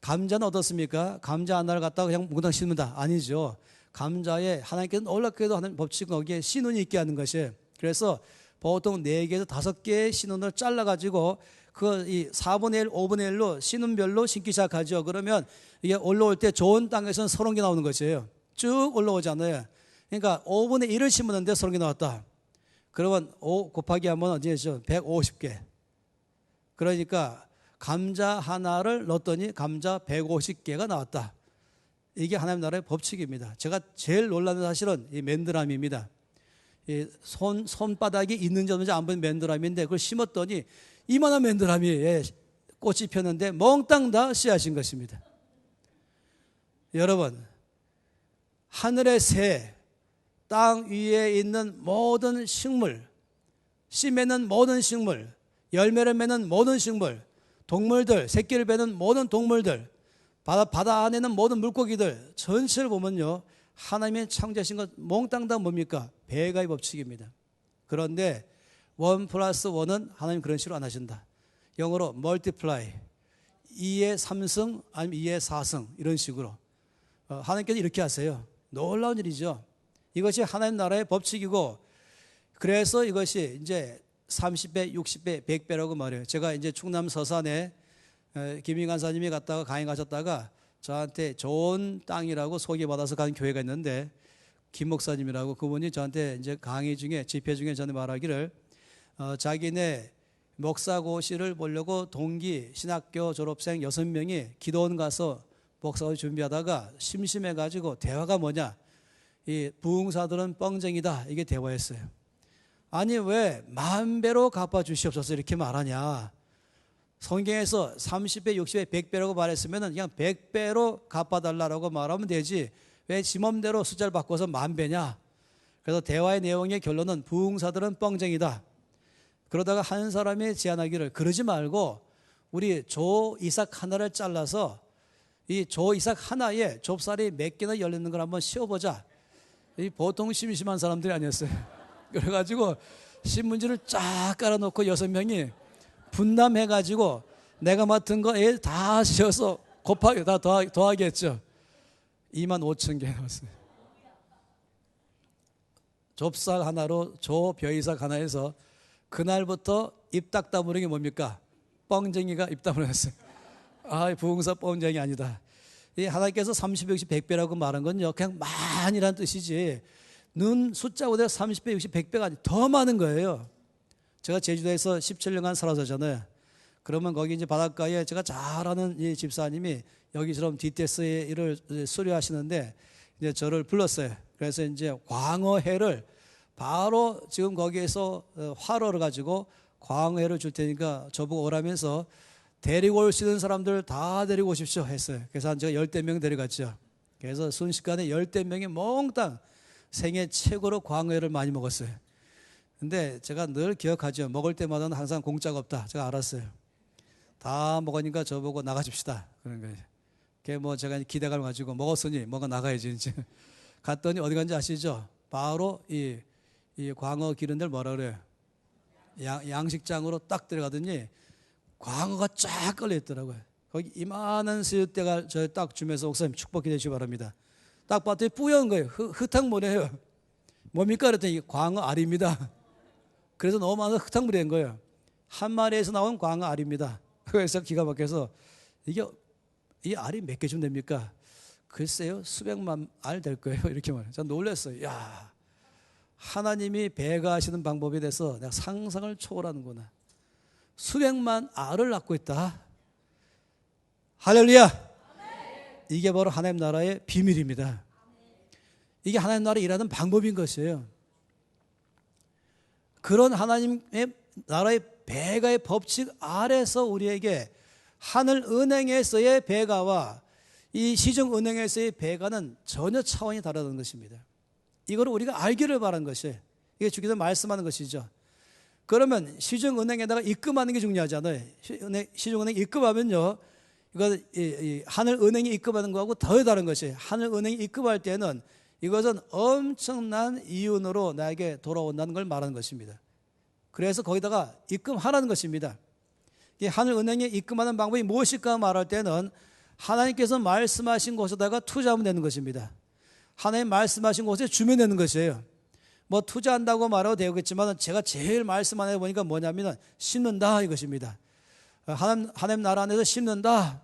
감자는 어떻습니까? 감자 하나를 갖다가 그냥 몽땅 심는다. 아니죠. 감자에 하나님께서 놀랍게도 하는 법칙은 거기에 신운이 있게 하는 것이에요. 그래서 보통 4개에서 5개의 신운을 잘라가지고 이 4분의 1, 5분의 1로 신운별로 심기 시작하죠. 그러면 이게 올라올 때 좋은 땅에서는 30개 나오는 것이에요. 쭉 올라오잖아요. 그러니까 5분의 1을 심었는데 30개 나왔다. 그러면 5 곱하기 하면 어디죠? 150개. 그러니까 감자 하나를 넣었더니 감자 150개가 나왔다. 이게 하나님 나라의 법칙입니다. 제가 제일 놀라는 사실은 이 맨드라미입니다. 이 손바닥이 있는지 없는지 안 보이는 맨드라미인데 그걸 심었더니 이만한 맨드라미에 꽃이 폈는데 몽땅 다 씨앗인 것입니다. 여러분, 하늘의 새, 땅 위에 있는 모든 식물, 씨 맺는 모든 식물, 열매를 맺는 모든 식물, 동물들, 새끼를 베는 모든 동물들, 바다 안에 있는 모든 물고기들 전체를 보면요, 하나님의 창조하신 것 몽땅 다 뭡니까? 배가의 법칙입니다. 그런데 1 플러스 1은 하나님 그런 식으로 안 하신다. 영어로 multiply, 2의 3승 아니면 2의 4승 이런 식으로 하나님께서 이렇게 하세요. 놀라운 일이죠. 이것이 하나님 나라의 법칙이고, 그래서 이것이 이제 30배, 60배, 100배라고 말해요. 제가 이제 충남 서산에 김인 간사님이 갔다가 강의 가셨다가 저한테 좋은 땅이라고 소개받아서 간 교회가 있는데, 김 목사님이라고 그분이 저한테 이제 강의 중에 집회 중에 전에 말하기를 자기네 목사고시를 보려고 동기 신학교 졸업생 6명이 기도원 가서 목사고시 준비하다가 심심해가지고 대화가 뭐냐, 이 부흥사들은 뻥쟁이다, 이게 대화였어요. 아니 왜 10,000배로 갚아주시옵소서 이렇게 말하냐. 성경에서 30배, 60배, 100배라고 말했으면 그냥 100배로 갚아달라고 말하면 되지 왜 지맘대로 숫자를 바꿔서 10,000배냐. 그래서 대화의 내용의 결론은 부흥사들은 뻥쟁이다. 그러다가 한 사람이 제안하기를 그러지 말고 우리 조 이삭 하나를 잘라서 이 조 이삭 하나에 좁쌀이 몇 개나 열리는 걸 한번 씌워보자. 이 보통 심심한 사람들이 아니었어요. 그래가지고 신문지를 쫙 깔아놓고 6명이 분담해가지고 내가 맡은 거 다 씌워서 곱하기 다 더하기 했죠. 25,000개 나왔어요. 좁쌀 하나로 조 벼이삭 하나에서 그날부터 입 딱 다무는 게 뭡니까? 뻥쟁이가 입 다물었어요. 부흥사 뻥쟁이 아니다. 이 하나님께서 30배, 60, 100배라고 말한 건요, 그냥 많이란 뜻이지 눈 숫자 그대로 30배, 60, 100배가 아니 더 많은 거예요. 제가 제주도에서 17년간 살았잖아요. 그러면 거기 이제 바닷가에 제가 잘 아는 이 집사님이 여기처럼 DTS의 일을 수료하시는데 이제 저를 불렀어요. 그래서 이제 광어회를 바로 지금 거기에서 화로를 가지고 광어회를 줄 테니까 저보고 오라면서 데리고 올 수 있는 사람들 다 데리고 오십시오 했어요. 그래서 한 제가 10명 데려갔죠. 그래서 순식간에 10명이 몽땅 생애 최고로 광어회를 많이 먹었어요. 근데 제가 늘 기억하죠. 먹을 때마다는 항상 공짜가 없다. 제가 알았어요. 다 먹으니까 저보고 나가줍시다. 그런 거예요. 그게 뭐 제가 기대감을 가지고 먹었으니 뭔가 나가야지 이제. 갔더니 어디 간지 아시죠? 바로 이 광어 기른 데를 뭐라 그래요? 양식장으로 딱 들어가더니 광어가 쫙 걸려 있더라고요. 거기 이만한 새우대가 저 딱 주면서 목사님 축복해 주시기 바랍니다. 딱 봤더니 뿌연 거예요. 흙탕물이에요. 뭡니까? 그랬더니 광어 알입니다. 그래서 너무 많아서 흙탕물이 된 거예요. 한 마리에서 나온 광어 알입니다. 그래서 기가 막혀서 이 알이 몇 개 좀 됩니까? 글쎄요, 수백만 알 될 거예요. 이렇게 말해요. 전 놀랐어요. 야, 하나님이 배가하시는 방법에 대해서 내가 상상을 초월하는구나. 수백만 알을 낳고 있다. 할렐루야. 이게 바로 하나님 나라의 비밀입니다. 이게 하나님 나라에 일하는 방법인 것이에요. 그런 하나님의 나라의 배가의 법칙 아래서 우리에게 하늘은행에서의 배가와 이 시중은행에서의 배가는 전혀 차원이 다르다는 것입니다. 이걸 우리가 알기를 바라는 것이에요. 이게 주께서 말씀하는 것이죠. 그러면 시중은행에다가 입금하는 게 중요하잖아요. 시중은행 입금하면요, 이거 하늘은행이 입금하는 거하고 더 다른 것이에요. 하늘은행이 입금할 때는 이것은 엄청난 이윤으로 나에게 돌아온다는 걸 말하는 것입니다. 그래서 거기다가 입금하라는 것입니다. 이 하늘은행에 입금하는 방법이 무엇일까 말할 때는 하나님께서 말씀하신 곳에다가 투자하면 되는 것입니다. 하나님 말씀하신 곳에 주면 되는 것이에요. 뭐 투자한다고 말해도 되겠지만 제가 제일 말씀 안에 보니까 뭐냐면 심는다 이것입니다. 하나님 나라 안에서 심는다.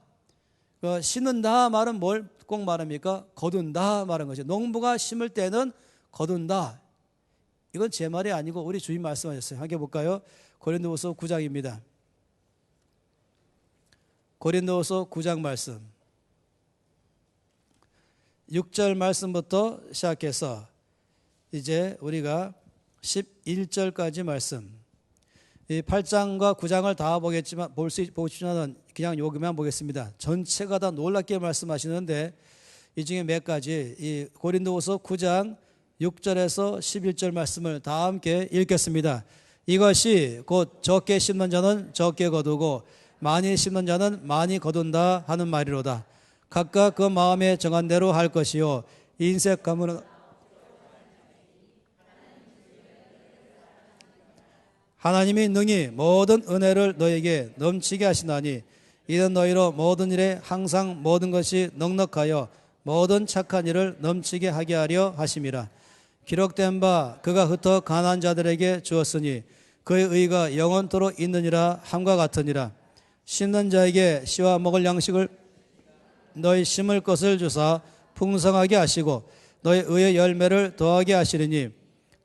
심는다 말은 뭘 꼭 말합니까? 거둔다 말하는 것이죠. 농부가 심을 때는 거둔다. 이건 제 말이 아니고 우리 주님 말씀하셨어요. 함께 볼까요? 고린도후서 9장입니다. 고린도후서 9장 말씀 6절 말씀부터 시작해서 이제 우리가 11절까지 말씀, 이 8장과 9장을 다 보겠지만 보시면 그냥 여기만 보겠습니다. 전체가 다 놀랍게 말씀하시는데 이 중에 몇 가지, 이 고린도후서 9장 6절에서 11절 말씀을 다 함께 읽겠습니다. 이것이 곧 적게 심는 자는 적게 거두고 많이 심는 자는 많이 거둔다 하는 말이로다. 각각 그 마음에 정한 대로 할 것이요 인색 가물은 하나님이 능히 모든 은혜를 너에게 넘치게 하시나니 이는 너희로 모든 일에 항상 모든 것이 넉넉하여 모든 착한 일을 넘치게 하게 하려 하심이라. 기록된 바 그가 흩어 가난한 자들에게 주었으니 그의 의가 영원토록 있느니라 함과 같으니라. 심는 자에게 씨와 먹을 양식을 너희 심을 것을 주사 풍성하게 하시고 너희 의의 열매를 더하게 하시리니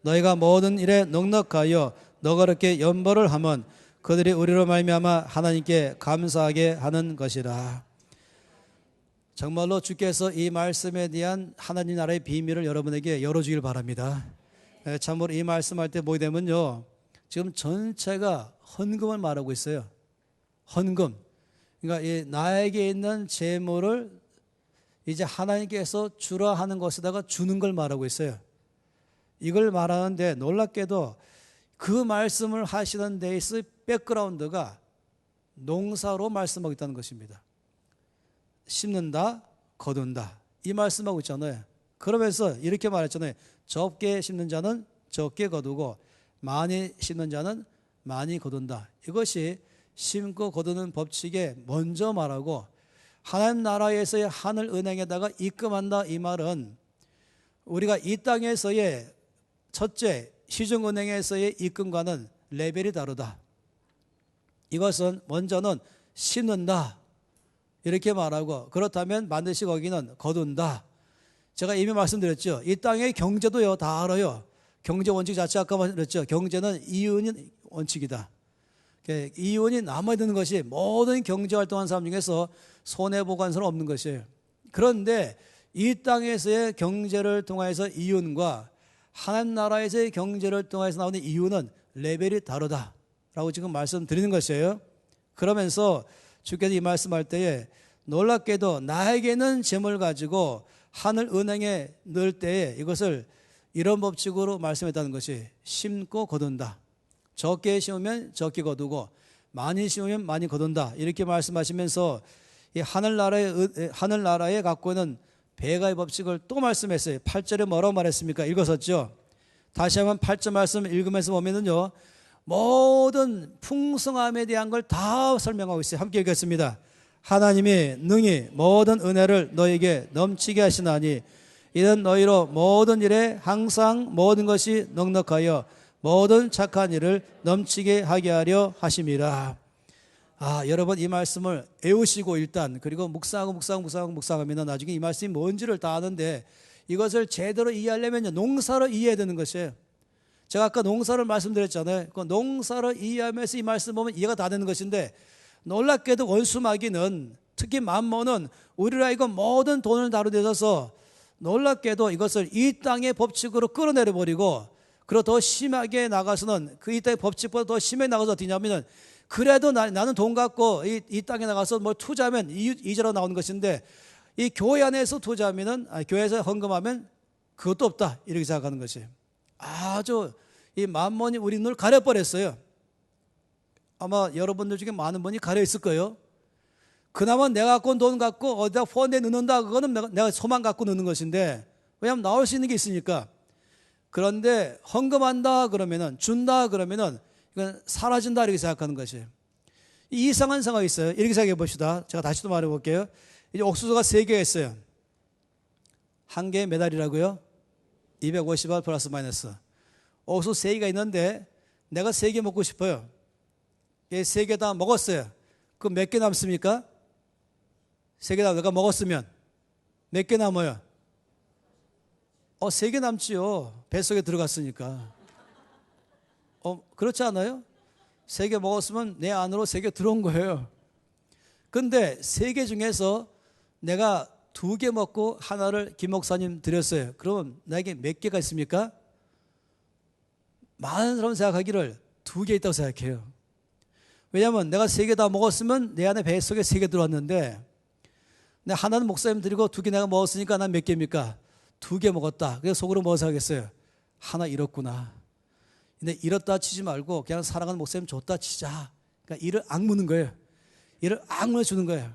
너희가 모든 일에 넉넉하여 너그럽게 연보를 하면 그들이 우리로 말미암아 하나님께 감사하게 하는 것이라. 정말로 주께서 이 말씀에 대한 하나님 나라의 비밀을 여러분에게 열어주길 바랍니다. 참고로 이 말씀할 때 보게 되면요, 지금 전체가 헌금을 말하고 있어요. 헌금. 그러니까 나에게 있는 재물을 이제 하나님께서 주라 하는 것에다가 주는 걸 말하고 있어요. 이걸 말하는데 놀랍게도 그 말씀을 하시는 데에서 백그라운드가 농사로 말씀하고 있다는 것입니다. 심는다, 거둔다. 이 말씀하고 있잖아요. 그러면서 이렇게 말했잖아요. 적게 심는 자는 적게 거두고 많이 심는 자는 많이 거둔다. 이것이 심고 거두는 법칙에 먼저 말하고 하나님 나라에서의 하늘 은행에다가 입금한다 이 말은 우리가 이 땅에서의 첫째 시중은행에서의 입금과는 레벨이 다르다. 이것은 먼저는 심는다 이렇게 말하고 그렇다면 반드시 거기는 거둔다. 제가 이미 말씀드렸죠. 이 땅의 경제도요 다 알아요. 경제 원칙 자체 아까 말했죠. 경제는 이윤이 원칙이다. 이윤이 남아야 되는 것이 모든 경제활동하는 사람 중에서 손해보고 한 사람 없는 것이에요. 그런데 이 땅에서의 경제를 통해서 이윤과 하나님 나라에서의 경제를 통해서 나오는 이윤은 레벨이 다르다라고 지금 말씀드리는 것이에요. 그러면서 주께서 이 말씀할 때에 놀랍게도 나에게는 재물 가지고 하늘 은행에 넣을 때에 이것을 이런 법칙으로 말씀했다는 것이 심고 거둔다. 적게 심으면 적게 거두고 많이 심으면 많이 거둔다. 이렇게 말씀하시면서 이 하늘나라에 갖고 있는 배가의 법칙을 또 말씀했어요. 8절에 뭐라고 말했습니까? 읽었었죠? 다시 한번 8절 말씀 읽으면서 보면은요, 모든 풍성함에 대한 걸 다 설명하고 있어요. 함께 읽겠습니다. 하나님이 능히 모든 은혜를 너에게 넘치게 하시나니 이는 너희로 모든 일에 항상 모든 것이 넉넉하여 모든 착한 일을 넘치게 하게 하려 하심이라. 여러분 이 말씀을 외우시고 일단 그리고 묵상하면 나중에 이 말씀이 뭔지를 다 아는데 이것을 제대로 이해하려면 농사를 이해해야 되는 것이에요. 제가 아까 농사를 말씀드렸잖아요. 그 농사를 이해하면서 이 말씀 보면 이해가 다 되는 것인데 놀랍게도 원수 마귀는 특히 만몬은 우리로 하여금 모든 돈을 다루어서 놀랍게도 이것을 이 땅의 법칙으로 끌어내려 버리고 그리고 더 심하게 나가서는 그 이 땅의 법칙보다 더 심하게 나가서 어떻게 하냐면 그래도 나는 돈 갖고 이 땅에 나가서 뭐 투자하면 이자로 나오는 것인데 이 교회 안에서 투자하면은 교회에서 헌금하면 그것도 없다 이렇게 생각하는 것이에요. 아주 이 만몬이 우리 눈을 가려버렸어요. 아마 여러분들 중에 많은 분이 가려 있을 거예요. 그나마 내가 갖고 온 돈 갖고 어디다 펀드에 넣는다 그거는 내가 소망 갖고 넣는 것인데 왜냐하면 나올 수 있는 게 있으니까. 그런데 헌금한다 그러면은 준다 그러면은 이건 사라진다 이렇게 생각하는 것이에요. 이상한 생각이 있어요. 이렇게 생각해 봅시다. 제가 다시 또 말해 볼게요. 이제 옥수수가 3개가 있어요. 한 개에 몇 알이라고요? 250알 플러스 마이너스. 옥수수 3개가 있는데 내가 3개 먹고 싶어요. 3개 다 먹었어요. 그럼 몇 개 남습니까? 3개 다 내가 먹었으면 몇 개 남아요? 3개 남지요. 뱃속에 들어갔으니까. 그렇지 않아요? 3개 먹었으면 내 안으로 3개 들어온 거예요. 근데 3개 중에서 내가 2개 먹고 하나를 김 목사님 드렸어요. 그러면 나에게 몇 개가 있습니까? 많은 사람은 생각하기를 2개 있다고 생각해요. 왜냐하면 내가 3개 다 먹었으면 내 안에 뱃속에 3개 들어왔는데 내가 하나는 목사님 드리고 2개 내가 먹었으니까 난 몇 개입니까? 2개 먹었다. 그래서 속으로 뭐 생각했어요? 하나 잃었구나. 근데 잃었다 치지 말고 그냥 사랑하는 목사님 줬다 치자. 그러니까 이를 악무는 거예요. 이를 악물어 주는 거예요.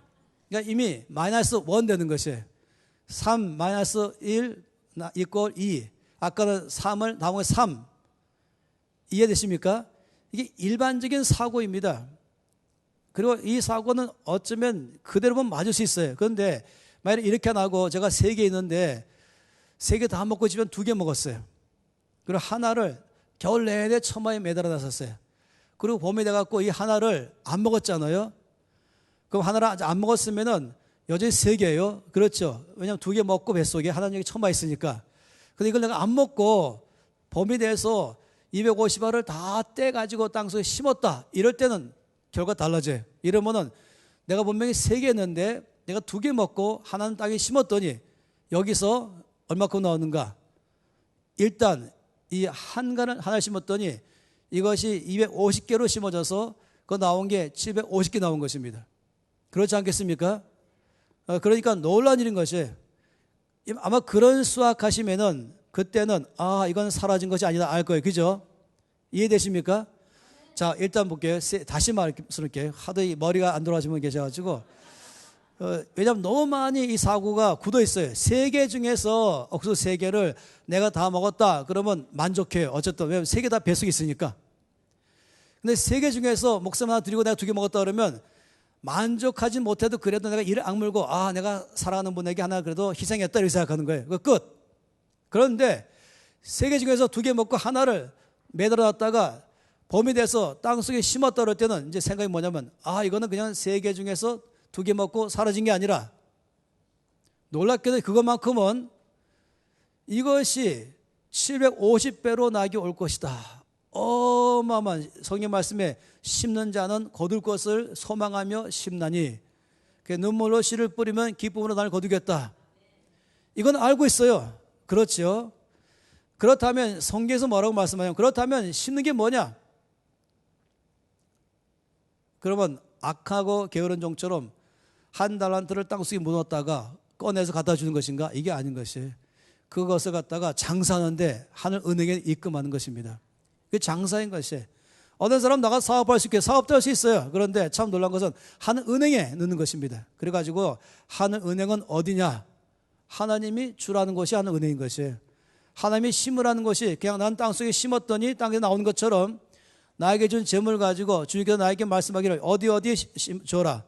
그러니까 이미 마이너스 1 되는 것이에요. 3 마이너스 1 이꼴 2. 아까는 3을 나머지 3. 이해되십니까? 이게 일반적인 사고입니다. 그리고 이 사고는 어쩌면 그대로 보면 맞을 수 있어요. 그런데 만약에 이렇게 나고 제가 3개 있는데 3개 다 먹고 집에 2개 먹었어요. 그리고 하나를 겨울 내내 처마에 매달아 놨었어요. 그리고 봄에 돼갖고 이 하나를 안 먹었잖아요. 그럼 하나를 안 먹었으면은 여전히 3개예요. 그렇죠. 왜냐하면 2개 먹고 뱃속에 하나는 여기 처마 있으니까. 근데 이걸 내가 안 먹고 봄이 돼서 250알을 다 떼가지고 땅속에 심었다. 이럴 때는 결과 달라져요. 이러면은 내가 분명히 3개 했는데 내가 2개 먹고 하나는 땅에 심었더니 여기서 얼마큼 나오는가? 일단 이 한간을 하나 심었더니 이것이 250개로 심어져서 그 나온 게 750개 나온 것입니다. 그렇지 않겠습니까? 그러니까 놀라운 일인 것이 아마 그런 수학하시면은 그때는 이건 사라진 것이 아니다 알 거예요. 그죠? 이해되십니까? 자, 일단 볼게요. 다시 말씀드릴게요. 하도 이 머리가 안 돌아가시는 분 계셔가지고 왜냐하면 너무 많이 이 사고가 굳어 있어요. 3개 중에서 옥수수 3개를 내가 다 먹었다 그러면 만족해요. 어쨌든 왜냐하면 3개 다 뱃속에 있으니까. 근데 3개 중에서 목숨 하나 드리고 내가 2개 먹었다 그러면 만족하지 못해도 그래도 내가 이를 악물고 내가 사랑하는 분에게 하나 그래도 희생했다 이렇게 생각하는 거예요. 그 끝. 그런데 3개 중에서 2개 먹고 하나를 매달아 놨다가 봄이 돼서 땅속에 심었다 그럴 때는 이제 생각이 뭐냐면 이거는 그냥 3개 중에서 2개 먹고 사라진 게 아니라 놀랍게도 그것만큼은 이것이 750배로 나게 올 것이다. 어마어마한 성경 말씀에 심는 자는 거둘 것을 소망하며 심나니 눈물로 씨를 뿌리면 기쁨으로 나를 거두겠다. 이건 알고 있어요. 그렇죠. 그렇다면 성경에서 뭐라고 말씀하냐면 그렇다면 심는 게 뭐냐? 그러면 악하고 게으른 종처럼 한 달란트를 땅속에 묻었다가 꺼내서 갖다 주는 것인가? 이게 아닌 것이에요. 그것을 갖다가 장사하는데 하늘 은행에 입금하는 것입니다. 그게 장사인 것이에요. 어떤 사람 나가 사업할 수 있게 사업도 할 수 있어요. 그런데 참 놀란 것은 하늘 은행에 넣는 것입니다. 그래가지고 하늘 은행은 어디냐? 하나님이 주라는 것이 하늘 은행인 것이에요. 하나님이 심으라는 것이 그냥 난 땅속에 심었더니 땅에 나오는 것처럼 나에게 준 재물 가지고 주님께서 나에게 말씀하기를 어디에 줘라.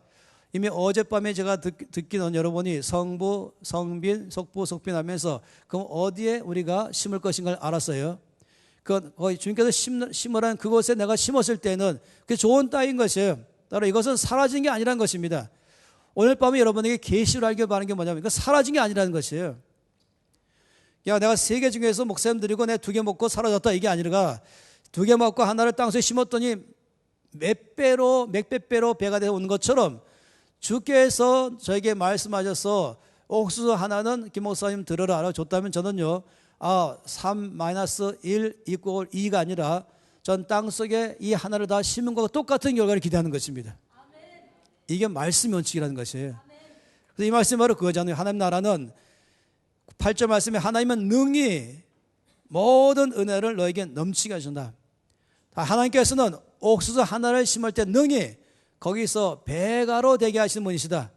이미 어젯밤에 제가 듣기는 여러분이 성부, 성빈, 속부, 속빈 하면서 그럼 어디에 우리가 심을 것인가를 알았어요. 거기 주님께서 심으라는 그곳에 내가 심었을 때는 그게 좋은 땅인 것이에요. 따라 이것은 사라진 게 아니라는 것입니다. 오늘 밤에 여러분에게 계시를 알게 바라는 게 뭐냐면 이거 사라진 게 아니라는 것이에요. 야, 내가 3개 중에서 목사님 드리고 내 2개 먹고 사라졌다 이게 아니라 2개 먹고 하나를 땅속에 심었더니 몇 배로 배가 되어 오는 것처럼 주께서 저에게 말씀하셔서 옥수수 하나는 김 목사님 들으라 라고 줬다면 저는요 3-1 = 2가 아니라 전 땅속에 이 하나를 다 심은 것과 똑같은 결과를 기대하는 것입니다. 이게 말씀의 원칙이라는 것이에요. 그래서 이 말씀이 바로 그거잖아요. 하나님 나라는 8절 말씀에 하나님은 능히 모든 은혜를 너에게 넘치게 하신다. 하나님께서는 옥수수 하나를 심을 때 능히 거기서 배가로 되게 하시는 분이시다.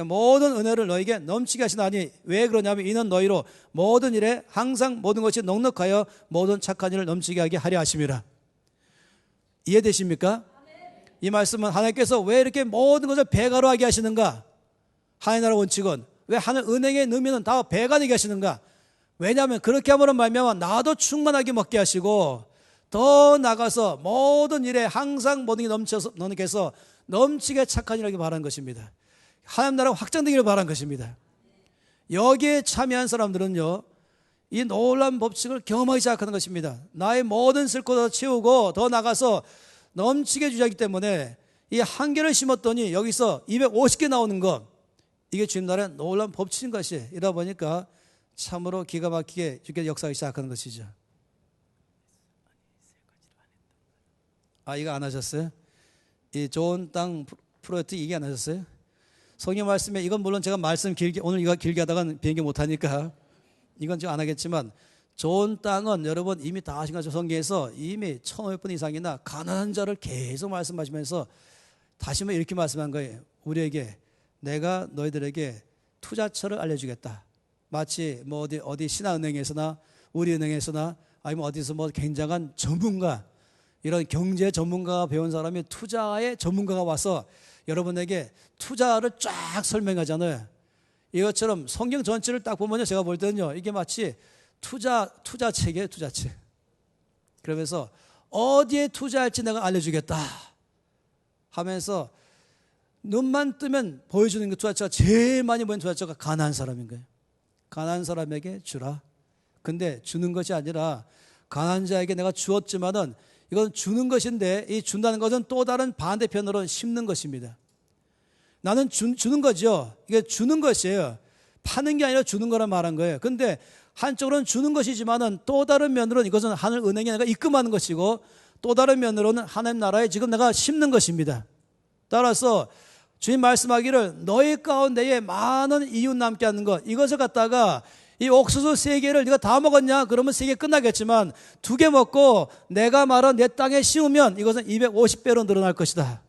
모든 은혜를 너에게 넘치게 하시나니 왜 그러냐면 이는 너희로 모든 일에 항상 모든 것이 넉넉하여 모든 착한 일을 넘치게 하게 하려 하심이라. 이해되십니까? 이 말씀은 하나님께서 왜 이렇게 모든 것을 배가로 하게 하시는가? 하나님 나라 원칙은 왜 하늘 은행에 넣으면 다 배가 되게 하시는가? 왜냐하면 그렇게 함으로 말미암아 나도 충만하게 먹게 하시고 더 나가서 모든 일에 항상 모든 게 넘쳐서 넘치게 착한 일을 하기 바라는 것입니다. 하나님 나라가 확장되기를 바라는 것입니다. 여기에 참여한 사람들은요 이 놀라운 법칙을 경험하기 시작하는 것입니다. 나의 모든 슬픔을 채우고 더 나가서 넘치게 주자기 때문에 이 한 개를 심었더니 여기서 250개 나오는 것, 이게 주님 나라의 놀라운 법칙인 것이 이러다 보니까 참으로 기가 막히게 주께서 역사하기 시작하는 것이죠. 이거 안 하셨어요? 이 좋은 땅 프로젝트 얘기 안 하셨어요? 성경 말씀에 이건 물론 제가 말씀 길게 오늘 이거 길게 하다가는 비행기 못 하니까 이건 지금 안 하겠지만 좋은 땅은 여러분 이미 다 아신 것처럼 성경에서 이미 1500번 이상이나 가난한 자를 계속 말씀하시면서 다시 한번 이렇게 말씀한 거예요. 우리에게 내가 너희들에게 투자처를 알려주겠다. 마치 뭐 어디 신한은행에서나 우리은행에서나 아니면 어디서 뭐 굉장한 전문가 이런 경제 전문가가 배운 사람이 투자의 전문가가 와서 여러분에게 투자를 쫙 설명하잖아요. 이것처럼 성경 전체를 딱 보면요 제가 볼 때는요 이게 마치 투자책이에요. 투자책. 그러면서 어디에 투자할지 내가 알려주겠다 하면서 눈만 뜨면 보여주는 그 투자처가 제일 많이 보이는 투자처가 가난한 사람인 거예요. 가난한 사람에게 주라. 근데 주는 것이 아니라 가난한 자에게 내가 주었지만은 이건 주는 것인데 이 준다는 것은 또 다른 반대편으로는 심는 것입니다. 나는 주는 거죠. 이게 주는 것이에요. 파는 게 아니라 주는 거란 말한 거예요. 근데 한쪽으로는 주는 것이지만은 또 다른 면으로는 이것은 하늘 은행에 내가 입금하는 것이고 또 다른 면으로는 하나님 나라에 지금 내가 심는 것입니다. 따라서 주님 말씀하기를 너희 가운데에 많은 이웃 남게 하는 것, 이것을 갖다가 이 옥수수 3개를 네가 다 먹었냐? 그러면 3개 끝나겠지만 2개 먹고 내가 말한 내 땅에 심으면 이것은 250배로 늘어날 것이다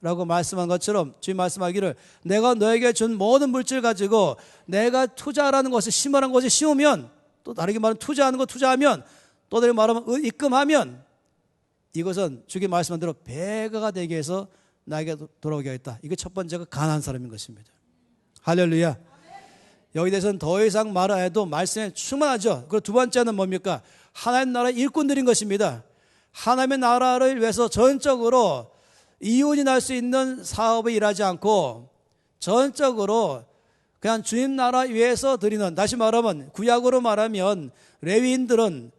라고 말씀한 것처럼 주님 말씀하기를 내가 너에게 준 모든 물질 가지고 내가 투자라는 것을 심으라는 것을 심으면 또 다르게 말하면 투자하는 거 투자하면 또 다르게 말하면 입금하면 이것은 주님 말씀한 대로 배가가 되게 해서 나에게 돌아오게 하겠다. 이게 첫 번째가 가난한 사람인 것입니다. 할렐루야. 여기 대해서는 더 이상 말 안 해도 말씀에 충만하죠. 그리고 두 번째는 뭡니까? 하나님 나라의 일꾼들인 것입니다. 하나님의 나라를 위해서 전적으로 이윤이 날 수 있는 사업에 일하지 않고 전적으로 그냥 주님 나라 위해서 드리는, 다시 말하면 구약으로 말하면 레위인들은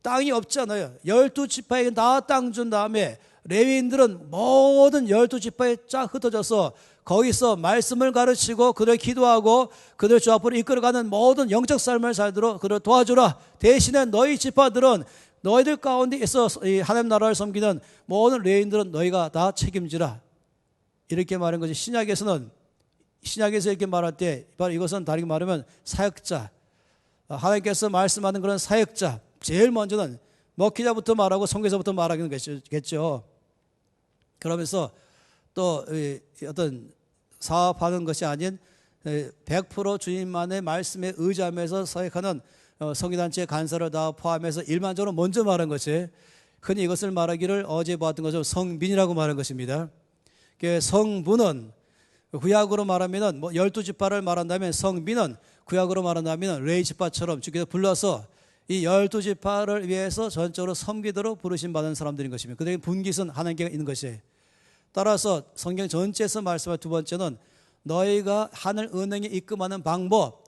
땅이 없잖아요. 12지파에게 다 땅 준 다음에 레위인들은 모든 12지파에 쫙 흩어져서 거기서 말씀을 가르치고 그들 기도하고 그들 주 앞으로 이끌어가는 모든 영적 삶을 살도록 그들 도와주라. 대신에 너희 지파들은 너희들 가운데 있어 하나님 나라를 섬기는 모든 레위인들은 너희가 다 책임지라. 이렇게 말한 것이 신약에서 이렇게 말할 때 바로 이것은 다르게 말하면 사역자, 하나님께서 말씀하는 그런 사역자, 제일 먼저는 먹기자부터 말하고 선교사부터 말하는 것이겠죠. 그러면서 또 어떤 사업하는 것이 아닌 100% 주님만의 말씀에 의지하면서 사역하는 성교단체 간사를 다 포함해서 일반적으로 먼저 말한 것이 흔히 이것을 말하기를 어제 보았던 것처럼 성빈이라고 말한 것입니다. 성부는 구약으로 말하면 12지파를 말한다면 성빈은 구약으로 말한다면 레위지파처럼 주께서 불러서 이 12지파를 위해서 전적으로 섬기도록 부르심 받은 사람들인 것입니다. 그들에게 분깃은 하나님께 있는 것이에요. 따라서 성경 전체에서 말씀할 두 번째는 너희가 하늘 은행에 입금하는 방법,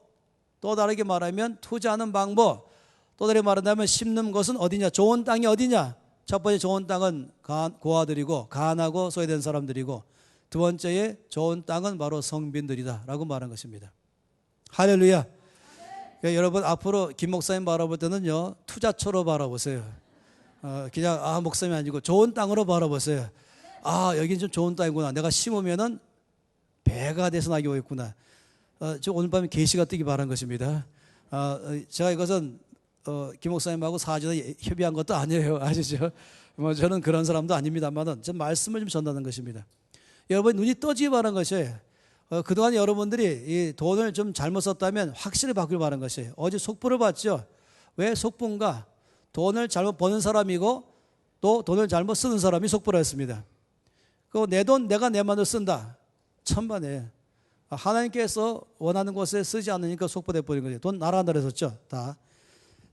또 다르게 말하면 투자하는 방법, 또 다르게 말한다면 심는 것은 어디냐, 좋은 땅이 어디냐. 첫 번째 좋은 땅은 고아들이고 가난하고 소외된 사람들이고, 두 번째에 좋은 땅은 바로 성빈들이다 라고 말한 것입니다. 할렐루야. 그러니까 여러분 앞으로 김 목사님 바라볼 때는요, 투자처로 바라보세요. 그냥 목사님이 아니고 좋은 땅으로 바라보세요. 여긴 좀 좋은 땅이구나. 내가 심으면은 배가 돼서 나게 오겠구나. 저 오늘 밤에 계시가 뜨기 바란 것입니다. 제가 이것은 김 목사님하고 사전에 협의한 것도 아니에요. 아시죠? 저는 그런 사람도 아닙니다만은 전 말씀을 좀 전하는 것입니다. 여러분 눈이 떠지기 바란 것이에요. 그동안 여러분들이 이 돈을 좀 잘못 썼다면 확실히 바꾸길 바란 것이에요. 어제 속보를 봤죠. 왜 속보인가? 돈을 잘못 버는 사람이고 또 돈을 잘못 쓰는 사람이 속보를 했습니다. 내 돈 내가 내 마음대로 쓴다. 천만에 하나님께서 원하는 곳에 쓰지 않으니까 속보돼 버린 거죠. 돈 나라한다 그랬었죠. 다.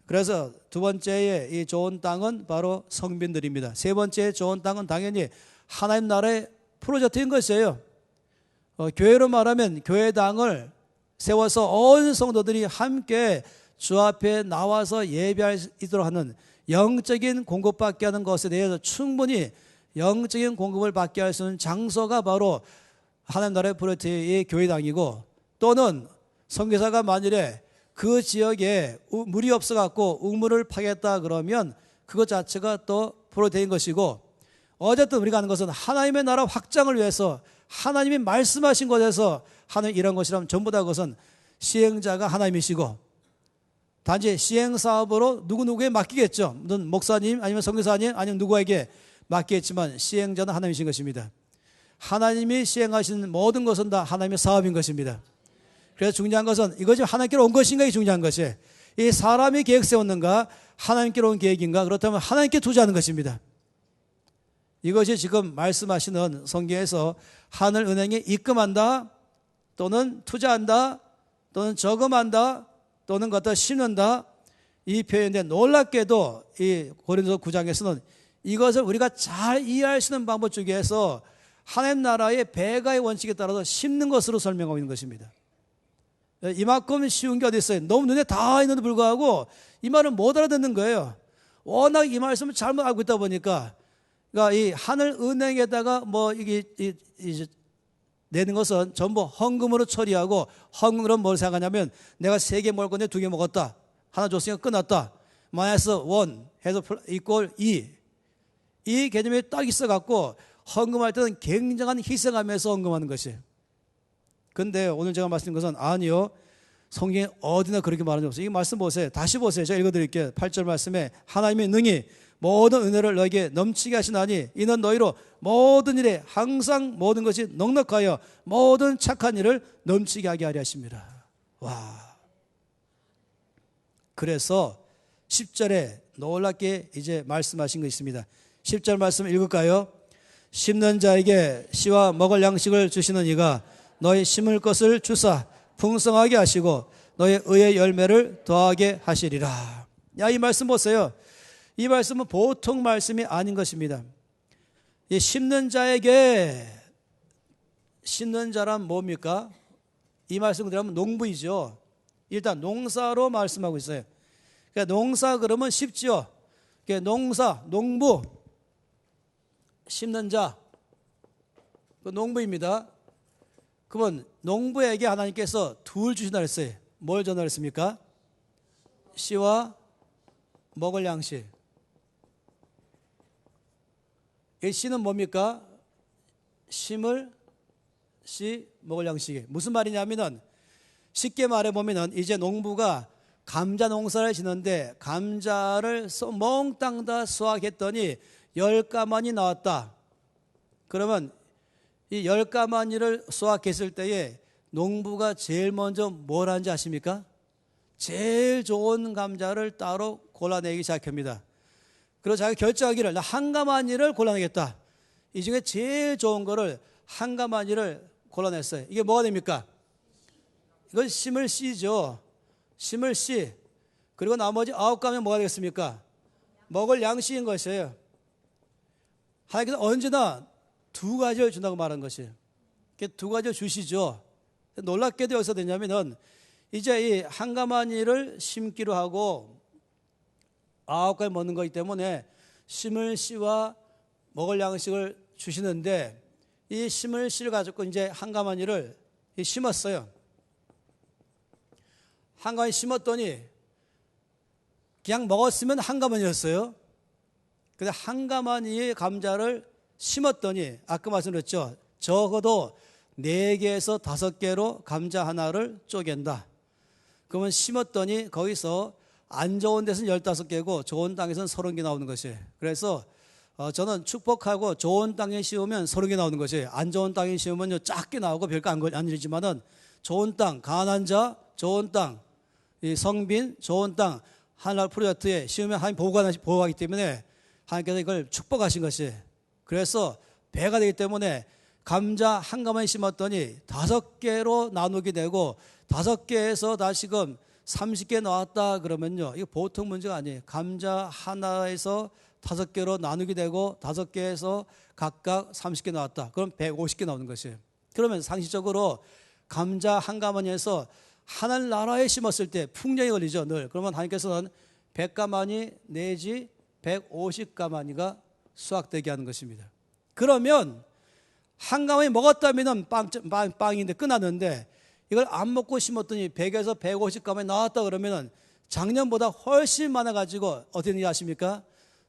그래서 두 번째의 이 좋은 땅은 바로 성빈들입니다. 세 번째 좋은 땅은 당연히 하나님 나라의 프로젝트인 것이에요. 교회로 말하면 교회당을 세워서 온 성도들이 함께 주 앞에 나와서 예배할 수 있도록 하는 영적인 공급받게 하는 것에 대해서 충분히 영적인 공급을 받게 할 수 있는 장소가 바로 하나님 나라의 프로젝트의 교회당이고, 또는 선교사가 만일에 그 지역에 물이 없어갖고 우물을 파겠다 그러면 그것 자체가 또 프로젝트인 것이고, 어쨌든 우리가 하는 것은 하나님의 나라 확장을 위해서 하나님이 말씀하신 곳에서 하는 이런 것이라면 전부 다 그것은 시행자가 하나님이시고, 단지 시행사업으로 누구누구에 맡기겠죠. 무슨 목사님 아니면 선교사님 아니면 누구에게 맡기겠지만 시행자는 하나님이신 것입니다. 하나님이 시행하시는 모든 것은 다 하나님의 사업인 것입니다. 그래서 중요한 것은 이것이 하나님께로 온 것인가, 이 중요한 것이 이 사람이 계획 세웠는가 하나님께로 온 계획인가, 그렇다면 하나님께 투자하는 것입니다. 이것이 지금 말씀하시는 성경에서 하늘은행에 입금한다 또는 투자한다 또는 저금한다 또는 갖다 심는다, 이 표현인데 놀랍게도 이 고린도 9장에서는 이것을 우리가 잘 이해할 수 있는 방법 중에서 하나님 나라의 배가의 원칙에 따라서 심는 것으로 설명하고 있는 것입니다. 이만큼 쉬운 게 어디 있어요? 너무 눈에 다 있는데 불구하고 이 말을 못 알아듣는 거예요. 워낙 이 말씀을 잘못 알고 있다 보니까, 그러니까 이 하늘은행에다가 이게 내는 것은 전부 헌금으로 처리하고, 헌금으로 뭘 생각하냐면 내가 3개 먹을 건데 2개 먹었다. 하나 줬으니까 끝났다. 마이너스 1 해서 이꼴 2. 이 개념이 딱 있어갖고 헌금할 때는 굉장한 희생하면서 헌금하는 것이에요. 근데 오늘 제가 말씀드린 것은 아니요, 성경에 어디나 그렇게 말하는 게 없어요. 이 말씀 보세요. 다시 보세요. 제가 읽어드릴게요. 8절 말씀에 하나님의 능히 모든 은혜를 너에게 넘치게 하시나니 이는 너희로 모든 일에 항상 모든 것이 넉넉하여 모든 착한 일을 넘치게 하게 하려 하십니다. 와. 그래서 10절에 놀랍게 이제 말씀하신 거 있습니다. 10절 말씀 읽을까요? 심는 자에게 씨와 먹을 양식을 주시는 이가 너희 심을 것을 주사 풍성하게 하시고 너희 의의 열매를 더하게 하시리라. 이 말씀 보세요. 이 말씀은 보통 말씀이 아닌 것입니다. 이 심는 자에게, 심는 자란 뭡니까? 이 말씀 그대로 하면 농부이죠. 일단 농사로 말씀하고 있어요. 그러니까 농사 그러면 쉽지요. 그러니까 농사, 농부, 심는 자, 그 농부입니다. 그러면 농부에게 하나님께서 둘 주신다 그랬어요. 뭘 전하랬습니까? 씨와 먹을 양식. 이 씨는 뭡니까? 심을 씨, 먹을 양식이 무슨 말이냐면은, 쉽게 말해보면은 이제 농부가 감자 농사를 짓는데 감자를 몽땅 다 수확했더니 10가마니 나왔다. 그러면 이 10가마니를 수확했을 때에 농부가 제일 먼저 뭘 하는지 아십니까? 제일 좋은 감자를 따로 골라내기 시작합니다. 그리고 자기가 결정하기를 나 한 가마니를 골라내겠다. 이 중에 제일 좋은 거를 한 가마니를 골라냈어요. 이게 뭐가 됩니까? 이건 심을 씨죠. 심을 씨. 그리고 나머지 9가마는 뭐가 되겠습니까? 먹을 양식인 것이에요. 하나님께서 언제나 두 가지를 준다고 말한 것이. 두 가지를 주시죠. 놀랍게도 여기서 되냐면은 이제 이 한가마니를 심기로 하고 9가지 먹는 거기 때문에 심을 씨와 먹을 양식을 주시는데 이 심을 씨를 가지고 이제 한가마니를 심었어요. 한가마니 심었더니 그냥 먹었으면 한가마니였어요. 근데 한가마니의 감자를 심었더니 아까 말씀드렸죠. 적어도 4개에서 5개로 감자 하나를 쪼갠다. 그러면 심었더니 거기서 안 좋은 데서는 15개고 좋은 땅에서는 30개 나오는 것이. 그래서 저는 축복하고 좋은 땅에 심으면 30개 나오는 것이. 안 좋은 땅에 심으면 작게 나오고 별거 안 일지만은 좋은 땅, 가난한 자, 좋은 땅, 이 성빈, 좋은 땅, 하늘나라 프로젝트에 심으면 하나님 보호하기 때문에 하나님께서 이걸 축복하신 것이. 그래서 배가 되기 때문에 감자 한 가마니 심었더니 5개로 나누게 되고 5개에서 다시금 30개 나왔다 그러면요, 이거 보통 문제가 아니에요. 감자 하나에서 5개로 나누게 되고 5개에서 각각 30개 나왔다. 그럼 150개 나오는 것이에요. 그러면 상식적으로 감자 한 가마니에서 하늘나라에 심었을 때 풍년이 걸리죠, 늘. 그러면 하나님께서는 100가마니 내지 150가마니가 수확되게 하는 것입니다. 그러면 한 가마니 먹었다면 빵인데 끝났는데 이걸 안 먹고 심었더니 100에서 150가마니 나왔다 그러면 작년보다 훨씬 많아가지고 어떻게 되는지 아십니까?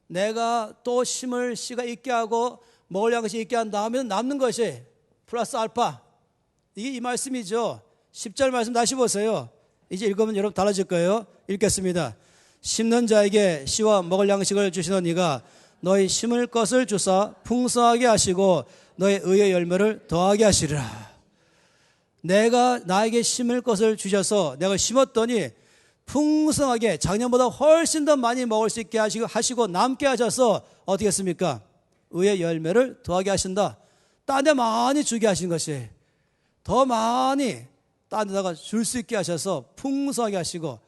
내가 또 심을 씨가 있게 하고 먹을 양식이 있게 한 다음에 남는 것이 플러스 알파. 이게 이 말씀이죠. 10절 말씀 다시 보세요. 이제 읽으면 여러분 달라질 거예요. 읽겠습니다. 심는 자에게 씨와 먹을 양식을 주시는 이가 너희 심을 것을 주사 풍성하게 하시고 너희 의의 열매를 더하게 하시리라. 내가 나에게 심을 것을 주셔서 내가 심었더니 풍성하게 작년보다 훨씬 더 많이 먹을 수 있게 하시고 남게 하셔서 어떻게 했습니까? 의의 열매를 더하게 하신다. 딴 데 많이 주게 하신 것이 더 많이 딴 데다가 줄 수 있게 하셔서 풍성하게 하시고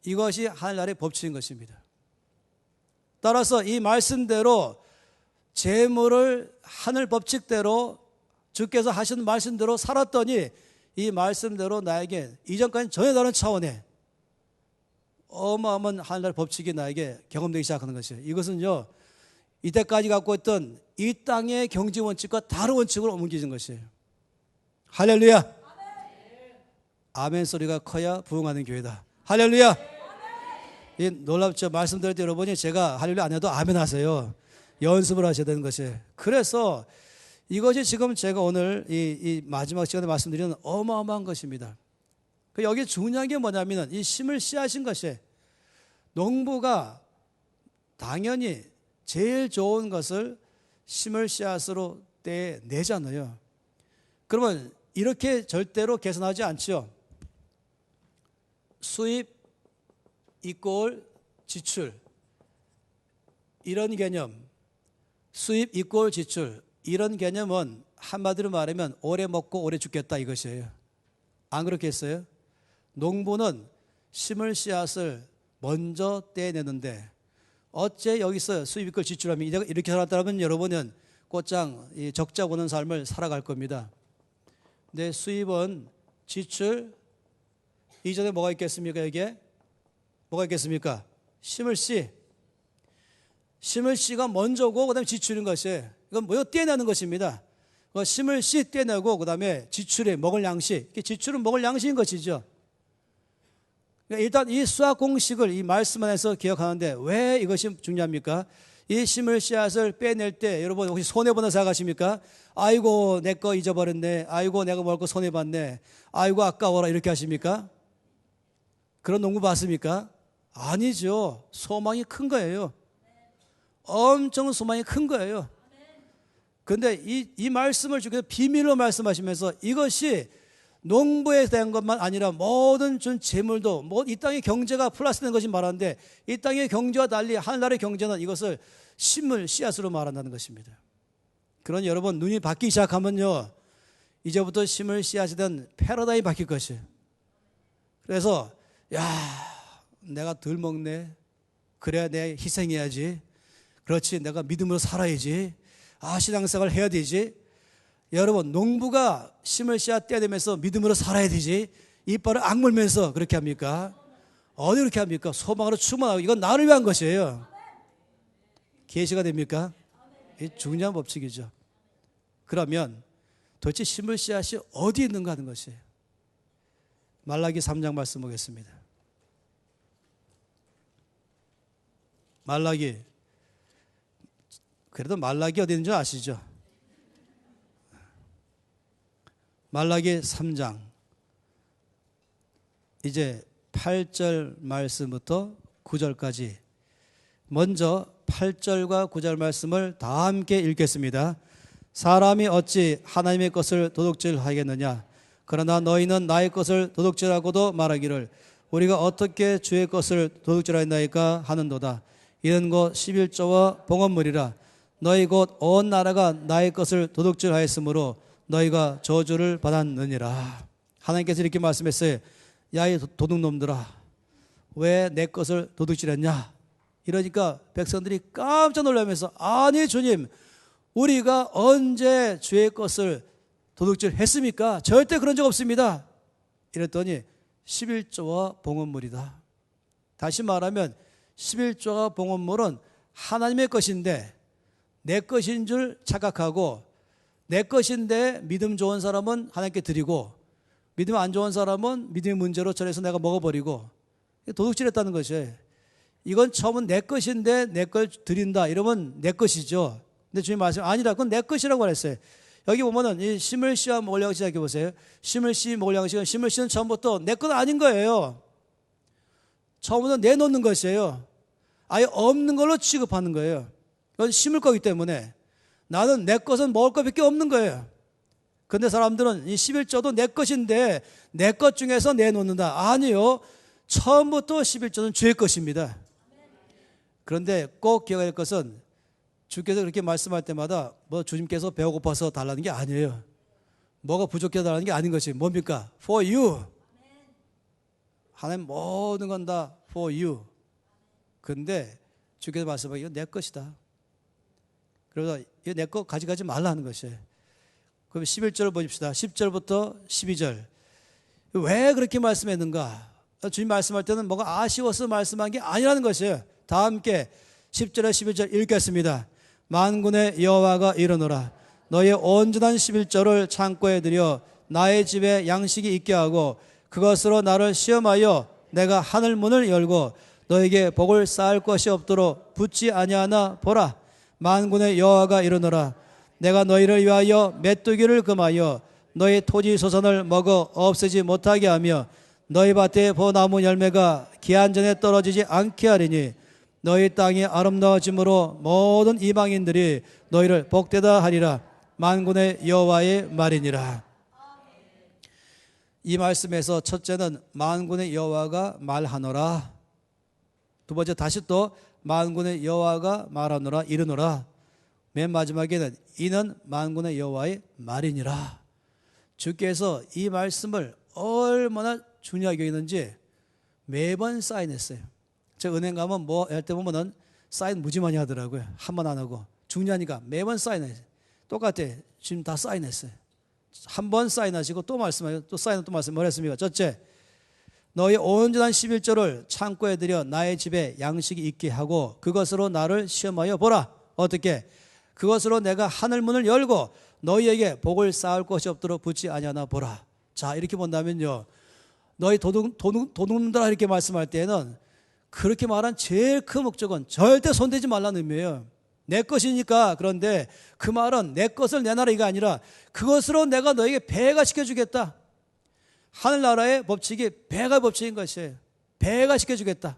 이것이 하늘나라의 법칙인 것입니다. 따라서 이 말씀대로 재물을 하늘 법칙대로 주께서 하신 말씀대로 살았더니 이 말씀대로 나에게 이전까지 전혀 다른 차원의 어마어마한 하늘나라의 법칙이 나에게 경험되기 시작하는 것이에요. 이것은요, 이때까지 갖고 있던 이 땅의 경제 원칙과 다른 원칙으로 옮겨진 것이에요. 할렐루야. 아멘 소리가 커야 부흥하는 교회다. 할렐루야. 이 놀랍죠. 말씀드릴 때 여러분이 제가 할렐루야 안 해도 아멘 하세요. 연습을 하셔야 되는 것이에요. 그래서 이것이 지금 제가 오늘 이 마지막 시간에 말씀드리는 어마어마한 것입니다. 여기 중요한 게 뭐냐면 이 심을 씨하신 것이 농부가 당연히 제일 좋은 것을 심을 씨앗으로 떼내잖아요. 그러면 이렇게 절대로 계산하지 않죠. 수입 이꼴 지출 이런 개념, 수입 이꼴 지출 이런 개념은 한마디로 말하면 오래 먹고 오래 죽겠다 이것이에요. 안 그렇겠어요? 농부는 심을 씨앗을 먼저 떼내는데 어째 여기서 수입 이꼴 지출하면 이렇게 살았다면 여러분은 곧장 적자 보는 삶을 살아갈 겁니다. 내 수입은 지출 이전에 뭐가 있겠습니까? 여기에 뭐가 있겠습니까? 심을 씨. 심을 씨가 먼저고 그다음에 지출인 것이 이건 뭐요? 떼내는 것입니다. 심을 씨 떼내고 그다음에 지출에 먹을 양식. 지출은 먹을 양식인 것이죠. 일단 이 수학 공식을 이 말씀 안에서 기억하는데 왜 이것이 중요합니까? 이 심을 씨앗을 빼낼 때 여러분 혹시 손해보는 생각하십니까? 아이고 내 거 잊어버렸네. 아이고 내가 먹을 거 손해봤네. 아이고 아까워라 이렇게 하십니까? 그런 농구 봤습니까? 아니죠. 소망이 큰 거예요. 엄청 소망이 큰 거예요. 그런데 이 말씀을 주께서 비밀로 말씀하시면서 이것이 농부에 대한 것만 아니라 모든 전 재물도 이 땅의 경제가 플러스된 것이 말하는데 이 땅의 경제와 달리 하늘나라의 경제는 이것을 심을 씨앗으로 말한다는 것입니다. 그러니 여러분 눈이 바뀌기 시작하면요 이제부터 심을 씨앗이 된 패러다임이 바뀔 것이에요. 그래서 야 내가 덜 먹네. 그래야 내가 희생해야지. 그렇지 내가 믿음으로 살아야지. 신앙생활을 해야 되지. 여러분, 농부가 심을 씨앗 떼내면서 믿음으로 살아야 되지. 이빨을 악물면서 그렇게 합니까? 어디 그렇게 합니까? 소망으로 충만하고, 이건 나를 위한 것이에요. 계시가 됩니까? 이게 중요한 법칙이죠. 그러면 도대체 심을 씨앗이 어디 있는가 하는 것이에요. 말라기 3장 말씀 보겠습니다. 말라기, 그래도 말라기 어디 있는 줄 아시죠? 말라기 3장 이제 8절 말씀부터 9절까지, 먼저 8절과 9절 말씀을 다 함께 읽겠습니다. 사람이 어찌 하나님의 것을 도둑질하겠느냐? 그러나 너희는 나의 것을 도둑질하고도 말하기를 우리가 어떻게 주의 것을 도둑질하였나이까 하는도다. 이는 곧 11조와 봉헌물이라. 너희 곧 온 나라가 나의 것을 도둑질하였으므로 너희가 저주를 받았느니라. 하나님께서 이렇게 말씀했어요. 야, 이 도둑놈들아, 왜 내 것을 도둑질했냐? 이러니까 백성들이 깜짝 놀라면서, 아니 주님, 우리가 언제 주의 것을 도둑질했습니까? 절대 그런 적 없습니다. 이랬더니 11조와 봉헌물이다. 다시 말하면 11조와 봉헌물은 하나님의 것인데 내 것인 줄 착각하고, 내 것인데 믿음 좋은 사람은 하나님께 드리고, 믿음 안 좋은 사람은 믿음의 문제로 전해서 내가 먹어버리고, 도둑질했다는 것이에요. 이건 처음은 내 것인데 내 걸 드린다 이러면 내 것이죠. 근데 주님 말씀 아니라 그건 내 것이라고 말했어요. 여기 보면은 이 심을 씨와 먹을 양식 시작해 보세요. 심을 씨 먹을 양식은, 심을 씨는 처음부터 내 건 아닌 거예요. 처음부터 내놓는 것이에요. 아예 없는 걸로 취급하는 거예요. 그건 심을 거기 때문에 나는 내 것은 먹을 것밖에 없는 거예요. 근데 사람들은 이 11조도 내 것인데 내 것 중에서 내놓는다. 아니요. 처음부터 11조는 주의 것입니다. 그런데 꼭 기억해야 할 것은, 주께서 그렇게 말씀할 때마다 뭐 주님께서 배가 고파서 달라는 게 아니에요. 뭐가 부족해서 달라는 게 아닌 것이 뭡니까? For you. 하나님 모든 건 다 for you. 근데 주께서 말씀하기가 내 것이다. 그래서 이거 내 거 가져가지 말라는 것이에요. 그럼 11절을 보십시다. 10절부터 12절. 왜 그렇게 말씀했는가? 주님 말씀할 때는 뭐가 아쉬워서 말씀한 게 아니라는 것이에요. 다 함께 10절에 11절 읽겠습니다. 만군의 여호와가 이르노라. 너의 온전한 11절을 창고에 들여 나의 집에 양식이 있게 하고 그것으로 나를 시험하여 내가 하늘 문을 열고 너에게 복을 쌓을 것이 없도록 붙지 아니하나 보라. 만군의 여호와가 이르노라. 내가 너희를 위하여 메뚜기를 금하여 너희 토지 소산을 먹어 없애지 못하게 하며 너희 밭에 보나무 열매가 기한 전에 떨어지지 않게 하리니 너희 땅이 아름다워짐으로 모든 이방인들이 너희를 복되다 하리라. 만군의 여호와의 말이니라. 이 말씀에서 첫째는 만군의 여호와가 말하노라. 두 번째 다시 또 만군의 여호와가 말하노라, 이르노라. 맨 마지막에는 이는 만군의 여호와의 말이니라. 주께서 이 말씀을 얼마나 중요하게 여기는지 매번 사인했어요. 제가 은행 가면 뭐 할 때 보면은 사인 무지 많이 하더라고요. 한 번 안 하고. 중요하니까 매번 사인해요. 똑같아. 지금 다 사인했어요. 한 번 사인하시고 또 말씀하시고 또 사인하고 또 말씀. 뭘 했습니까? 첫째, 너희 온전한 11조를 창고에 들여 나의 집에 양식이 있게 하고 그것으로 나를 시험하여 보라. 어떻게? 그것으로 내가 하늘 문을 열고 너희에게 복을 쌓을 것이 없도록 붙지 아니하나 보라. 자, 이렇게 본다면요, 너희 도둑놈들아 이렇게 말씀할 때에는 그렇게 말한 제일 큰 목적은 절대 손대지 말라는 의미예요. 내 것이니까. 그런데 그 말은 내 것을 내놔라 이가 아니라 그것으로 내가 너에게 배가 시켜주겠다. 하늘나라의 법칙이 배가 법칙인 것이에요. 배가 시켜주겠다.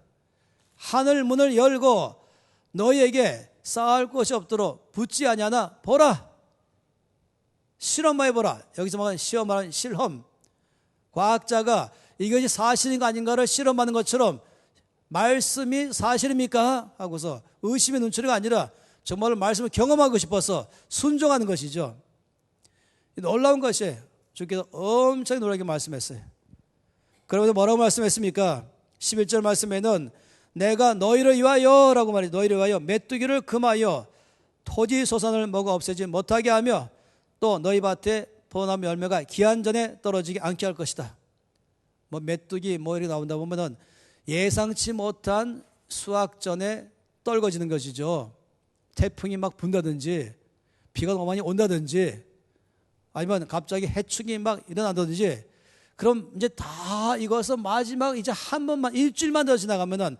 하늘 문을 열고 너희에게 쌓을 것이 없도록 붙지 아니하나 보라. 실험만 해보라. 여기서 말하는 시험하는 실험. 과학자가 이것이 사실인가 아닌가를 실험하는 것처럼 말씀이 사실입니까? 하고서 의심의 눈초리가 아니라 정말로 말씀을 경험하고 싶어서 순종하는 것이죠. 놀라운 것이에요. 주께서 엄청 놀라게 말씀했어요. 그러면서 뭐라고 말씀했습니까? 11절 말씀에는 내가 너희를 위하여 라고 말해요. 너희를 위하여 메뚜기를 금하여 토지 소산을 먹어 없애지 못하게 하며 또 너희 밭에 포도나무 열매가 기한 전에 떨어지지 않게 할 것이다. 뭐 메뚜기 뭐 이렇게 나온다 보면은 예상치 못한 수확 전에 떨궈지는 것이죠. 태풍이 막 분다든지 비가 너무 많이 온다든지 아니면 갑자기 해충이 막 일어난다든지, 그럼 이제 다 익어서 마지막 이제 한 번만 일주일만 더 지나가면은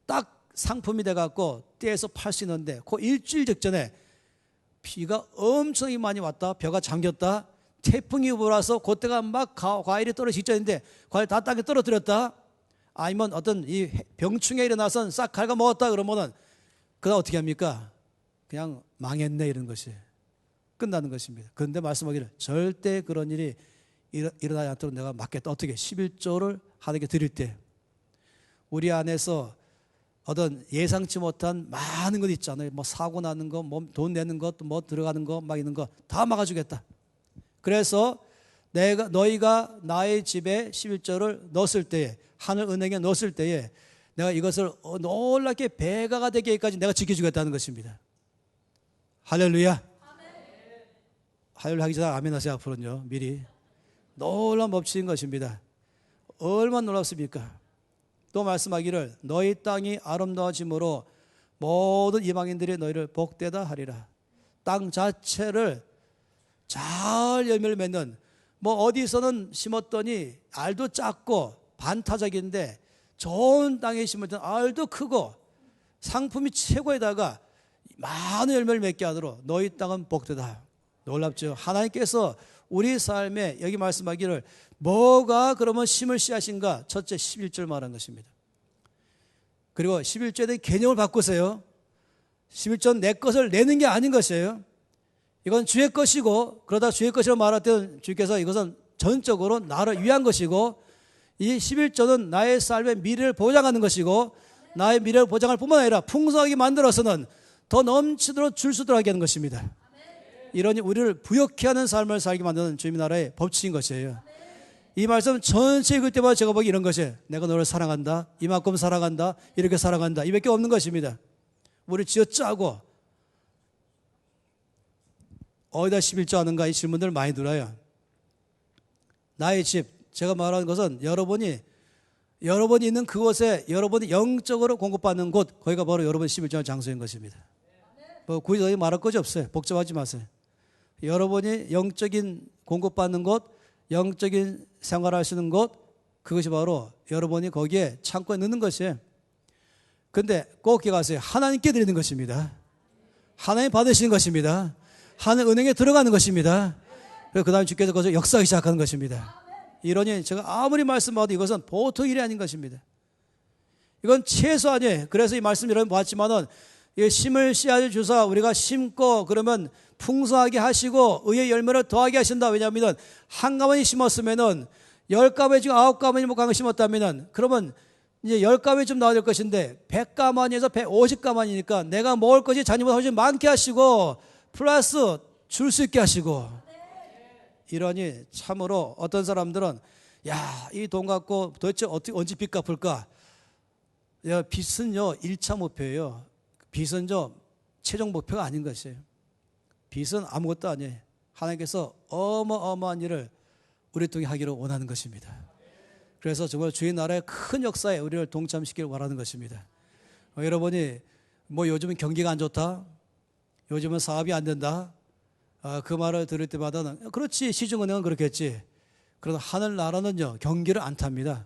딱 상품이 돼갖고 떼서 팔 수 있는데, 그 일주일 직전에 비가 엄청나게 많이 왔다, 벼가 잠겼다, 태풍이 불어서 그때가 막 과일이 떨어지기 직전인데 과일 다 땅에 떨어뜨렸다, 아니면 어떤 이 병충해 일어나서 싹 갉아먹었다 그러면은 그다음 어떻게 합니까? 그냥 망했네 이런 것이 끝나는 것입니다. 그런데 말씀하기를 절대 그런 일이 일어나지 않도록 내가 막겠다. 어떻게? 11조를 하나님께 드릴 때 우리 안에서 어떤 예상치 못한 많은 것 있잖아요. 뭐 사고 나는 거, 뭐 돈 내는 것, 뭐 들어가는 거, 막 있는 거 다 막아주겠다. 그래서 너희가 나의 집에 11조를 넣었을 때에, 하늘 은행에 넣었을 때에 내가 이것을 놀랍게 배가가 되기까지 내가 지켜주겠다는 것입니다. 할렐루야. 할렐루야 하기 전에 아멘 하세요. 앞으로는요, 미리. 놀라운 법칙인 것입니다. 얼마나 놀랍습니까? 또 말씀하기를 너희 땅이 아름다워짐으로 모든 이방인들이 너희를 복되다 하리라. 땅 자체를 잘 열매를 맺는, 뭐 어디서는 심었더니 알도 작고 반타작인데 좋은 땅에 심었던 알도 크고 상품이 최고에다가 많은 열매를 맺게 하도록 너희 땅은 복되다. 놀랍죠? 하나님께서 우리 삶에 여기 말씀하기를 뭐가 그러면 심을 씨앗인가? 첫째 11절 말한 것입니다. 그리고 11조에 대한 개념을 바꾸세요. 11조는 내 것을 내는 게 아닌 것이에요. 이건 주의 것이고, 그러다 주의 것이라고 말할 때는 주께서 이것은 전적으로 나를 위한 것이고, 이 11조는 나의 삶의 미래를 보장하는 것이고, 나의 미래를 보장할 뿐만 아니라 풍성하게 만들어서는 더 넘치도록 줄 수 있도록 하게 하는 것입니다. 이러니 우리를 부욕해 하는 삶을 살게 만드는 주님의 나라의 법칙인 것이에요. 이 말씀 전체 읽을 때마다 제가 보기 이런 것이에요. 내가 너를 사랑한다, 이만큼 사랑한다, 이렇게 사랑한다, 이밖에 없는 것입니다. 우리 쥐어짜고 어디다 11조 하는가, 이 질문들을 많이 들어요. 나의 집, 제가 말하는 것은 여러분이 있는 그곳에 여러분이 영적으로 공급받는 곳, 거기가 바로 여러분의 11조 장소인 것입니다. 뭐 굳이 말할 것이 없어요. 복잡하지 마세요. 여러분이 영적인 공급받는 곳, 영적인 생활할 수 있는 곳, 그것이 바로 여러분이 거기에 창고에 넣는 것이에요. 근데 꼭 기억하세요. 하나님께 드리는 것입니다. 하나님 받으시는 것입니다. 하나님 은행에 들어가는 것입니다. 그리고 그 다음에 주께서 거기서 역사하기 시작하는 것입니다. 이러니 제가 아무리 말씀하도 이것은 보통 일이 아닌 것입니다. 이건 최소한이에요. 그래서 이 말씀 여러분 보았지만은 심을 씨앗을 주사 우리가 심고 그러면 풍성하게 하시고 의의 열매를 더하게 하신다. 왜냐하면 한 가마니 심었으면은 10가마니 지금 9가마니 못 심었다면은 그러면 이제 10가마니 좀 나와야 될 것인데 100가마니에서 150가마니니까 내가 먹을 것이 자녀보다 훨씬 많게 하시고 플러스 줄 수 있게 하시고. 이러니 참으로 어떤 사람들은 야, 이 돈 갖고 도대체 어떻게 언제 빚 갚을까? 야, 빚은요 1차 목표예요. 빚은 최종 목표가 아닌 것이에요. 빚은 아무것도 아니에요. 하나님께서 어마어마한 일을 우리 통해 하기를 원하는 것입니다. 그래서 정말 주의 나라의 큰 역사에 우리를 동참시키길 바라는 것입니다. 여러분이 뭐 요즘은 경기가 안 좋다, 요즘은 사업이 안 된다, 그 말을 들을 때마다는 그렇지, 시중은행은 그렇겠지. 그러나 하늘나라는요 경기를 안 탑니다.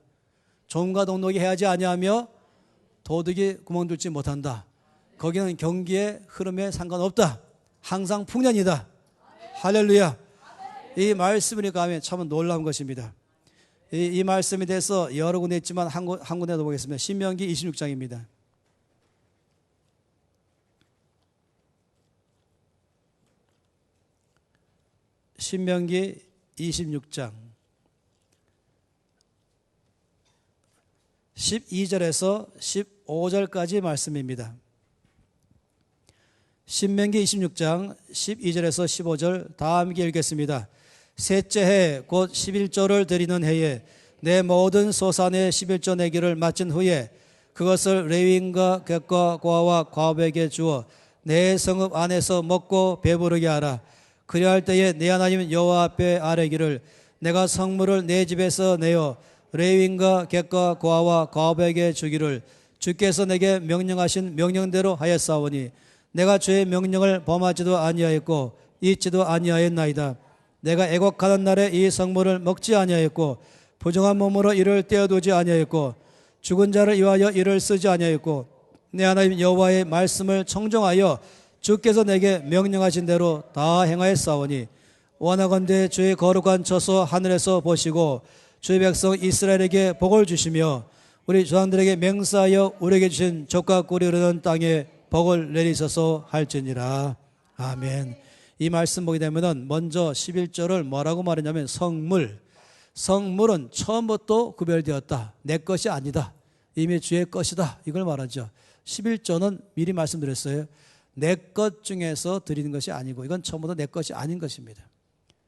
종과 동록이 해야지 아니하며 도둑이 구멍 뚫지 못한다. 거기는 경기의 흐름에 상관없다. 항상 풍년이다. 할렐루야. 이 말씀을 가면 참 놀라운 것입니다. 이 말씀에 대해서 여러 군데 있지만 한 군데 더 보겠습니다. 신명기 26장입니다. 신명기 26장 12절에서 15절까지 말씀입니다. 신명기 26장 12절에서 15절 다 함께 읽겠습니다. 셋째 해 곧 11조를 드리는 해에 내 모든 소산의 11조 내기를 마친 후에 그것을 레위인과 객과 고아와 과업에게 주어 내 성읍 안에서 먹고 배부르게 하라. 그리할 때에 내 하나님 여호와 앞에 아뢰기를 내가 성물을 내 집에서 내어 레위인과 객과 고아와 과부에게 주기를 주께서 내게 명령하신 명령대로 하였사오니 내가 주의 명령을 범하지도 아니하였고 잊지도 아니하였나이다. 내가 애곡하는 날에 이 성물을 먹지 아니하였고 부정한 몸으로 이를 떼어두지 아니하였고 죽은 자를 위하여 이를 쓰지 아니하였고 내 하나님 여호와의 말씀을 청종하여 주께서 내게 명령하신 대로 다 행하였사오니 원하건대 주의 거룩한 처소 하늘에서 보시고 주의 백성 이스라엘에게 복을 주시며 우리 조상들에게 맹세하여 우리에게 주신 젖과 꿀이 흐르는 땅에 복을 내리소서 할지니라. 아멘. 이 말씀 보게 되면은 먼저 11절을 뭐라고 말했냐면 성물. 성물은 처음부터 구별되었다. 내 것이 아니다. 이미 주의 것이다. 이걸 말하죠. 11절은 미리 말씀드렸어요. 내 것 중에서 드리는 것이 아니고 이건 처음부터 내 것이 아닌 것입니다.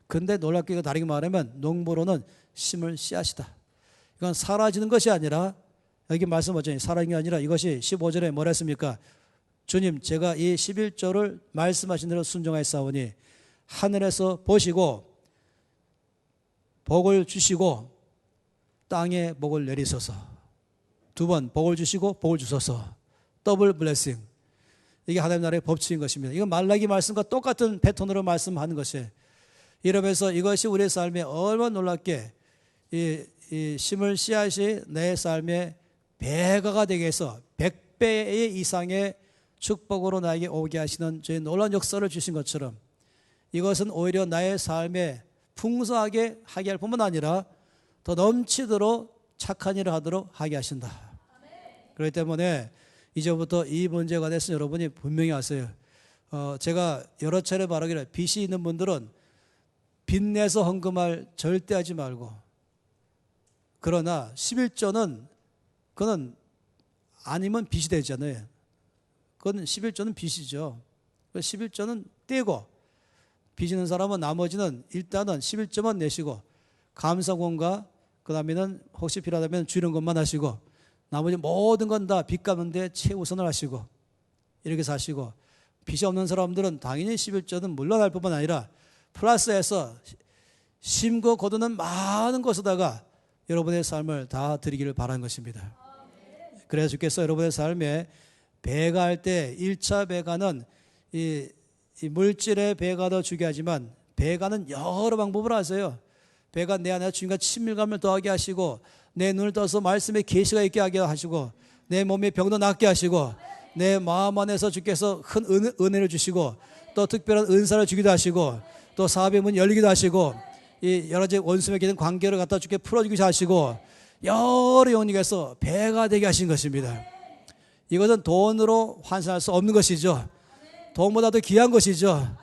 근데 놀랍게도 다르게 말하면 농부로는 심을 씨앗이다. 이건 사라지는 것이 아니라 여기 말씀하셨잖아요. 사라진 게 아니라 이것이 15절에 뭐라 했습니까? 주님 제가 이 11절을 말씀하신 대로 순종하였사오니 하늘에서 보시고 복을 주시고 땅에 복을 내리소서. 두 번 복을 주시고 복을 주소서. 더블 블레싱. 이게 하나님 나라의 법칙인 것입니다. 이건 말라기 말씀과 똑같은 패턴으로 말씀하는 것이에요. 이러면서 이것이 우리의 삶에 얼마나 놀랍게 이 심을 씨앗이 내 삶에 배가가 되게 해서 100배 이상의 축복으로 나에게 오게 하시는 저희 놀라운 역사를 주신 것처럼 이것은 오히려 나의 삶에 풍성하게 하게 할 뿐만 아니라 더 넘치도록 착한 일을 하도록 하게 하신다. 그렇기 때문에 이제부터 이 문제에 관해서 여러분이 분명히 아세요. 제가 여러 차례 말하기를 빚이 있는 분들은 빚내서 헌금할 절대 하지 말고 그러나 11조는 그건 아니면 빚이 되잖아요. 그건 11조는 빚이죠. 11조는 떼고 빚있는 사람은 나머지는 일단은 11조만 내시고 감사원과 그 다음에는 혹시 필요하다면 주는 것만 하시고 나머지 모든 건 다 빚 갚는데 최우선을 하시고 이렇게 사시고 빚이 없는 사람들은 당연히 11조는 물러날 뿐만 아니라 플러스해서 심고 거두는 많은 것에다가 여러분의 삶을 다 드리기를 바라는 것입니다. 그래서 주께서 여러분의 삶에 배가할 때 1차 배가는 이 물질의 배가도 주게 하지만 배가는 여러 방법을 하세요. 배가 내 안에 주님과 친밀감을 더하게 하시고 내 눈을 떠서 말씀의 계시가 있게 하게 하시고 내 몸의 병도 낫게 하시고 내 마음 안에서 주께서 큰 은혜를 주시고 또 특별한 은사를 주기도 하시고 또 사업의 문이 열리기도 하시고 이 여러 가지 원수에게 있는 관계를 갖다 주께 풀어주기도 하시고 여러 영역에서 배가 되게 하신 것입니다. 이것은 돈으로 환산할 수 없는 것이죠. 돈보다 더 귀한 것이죠.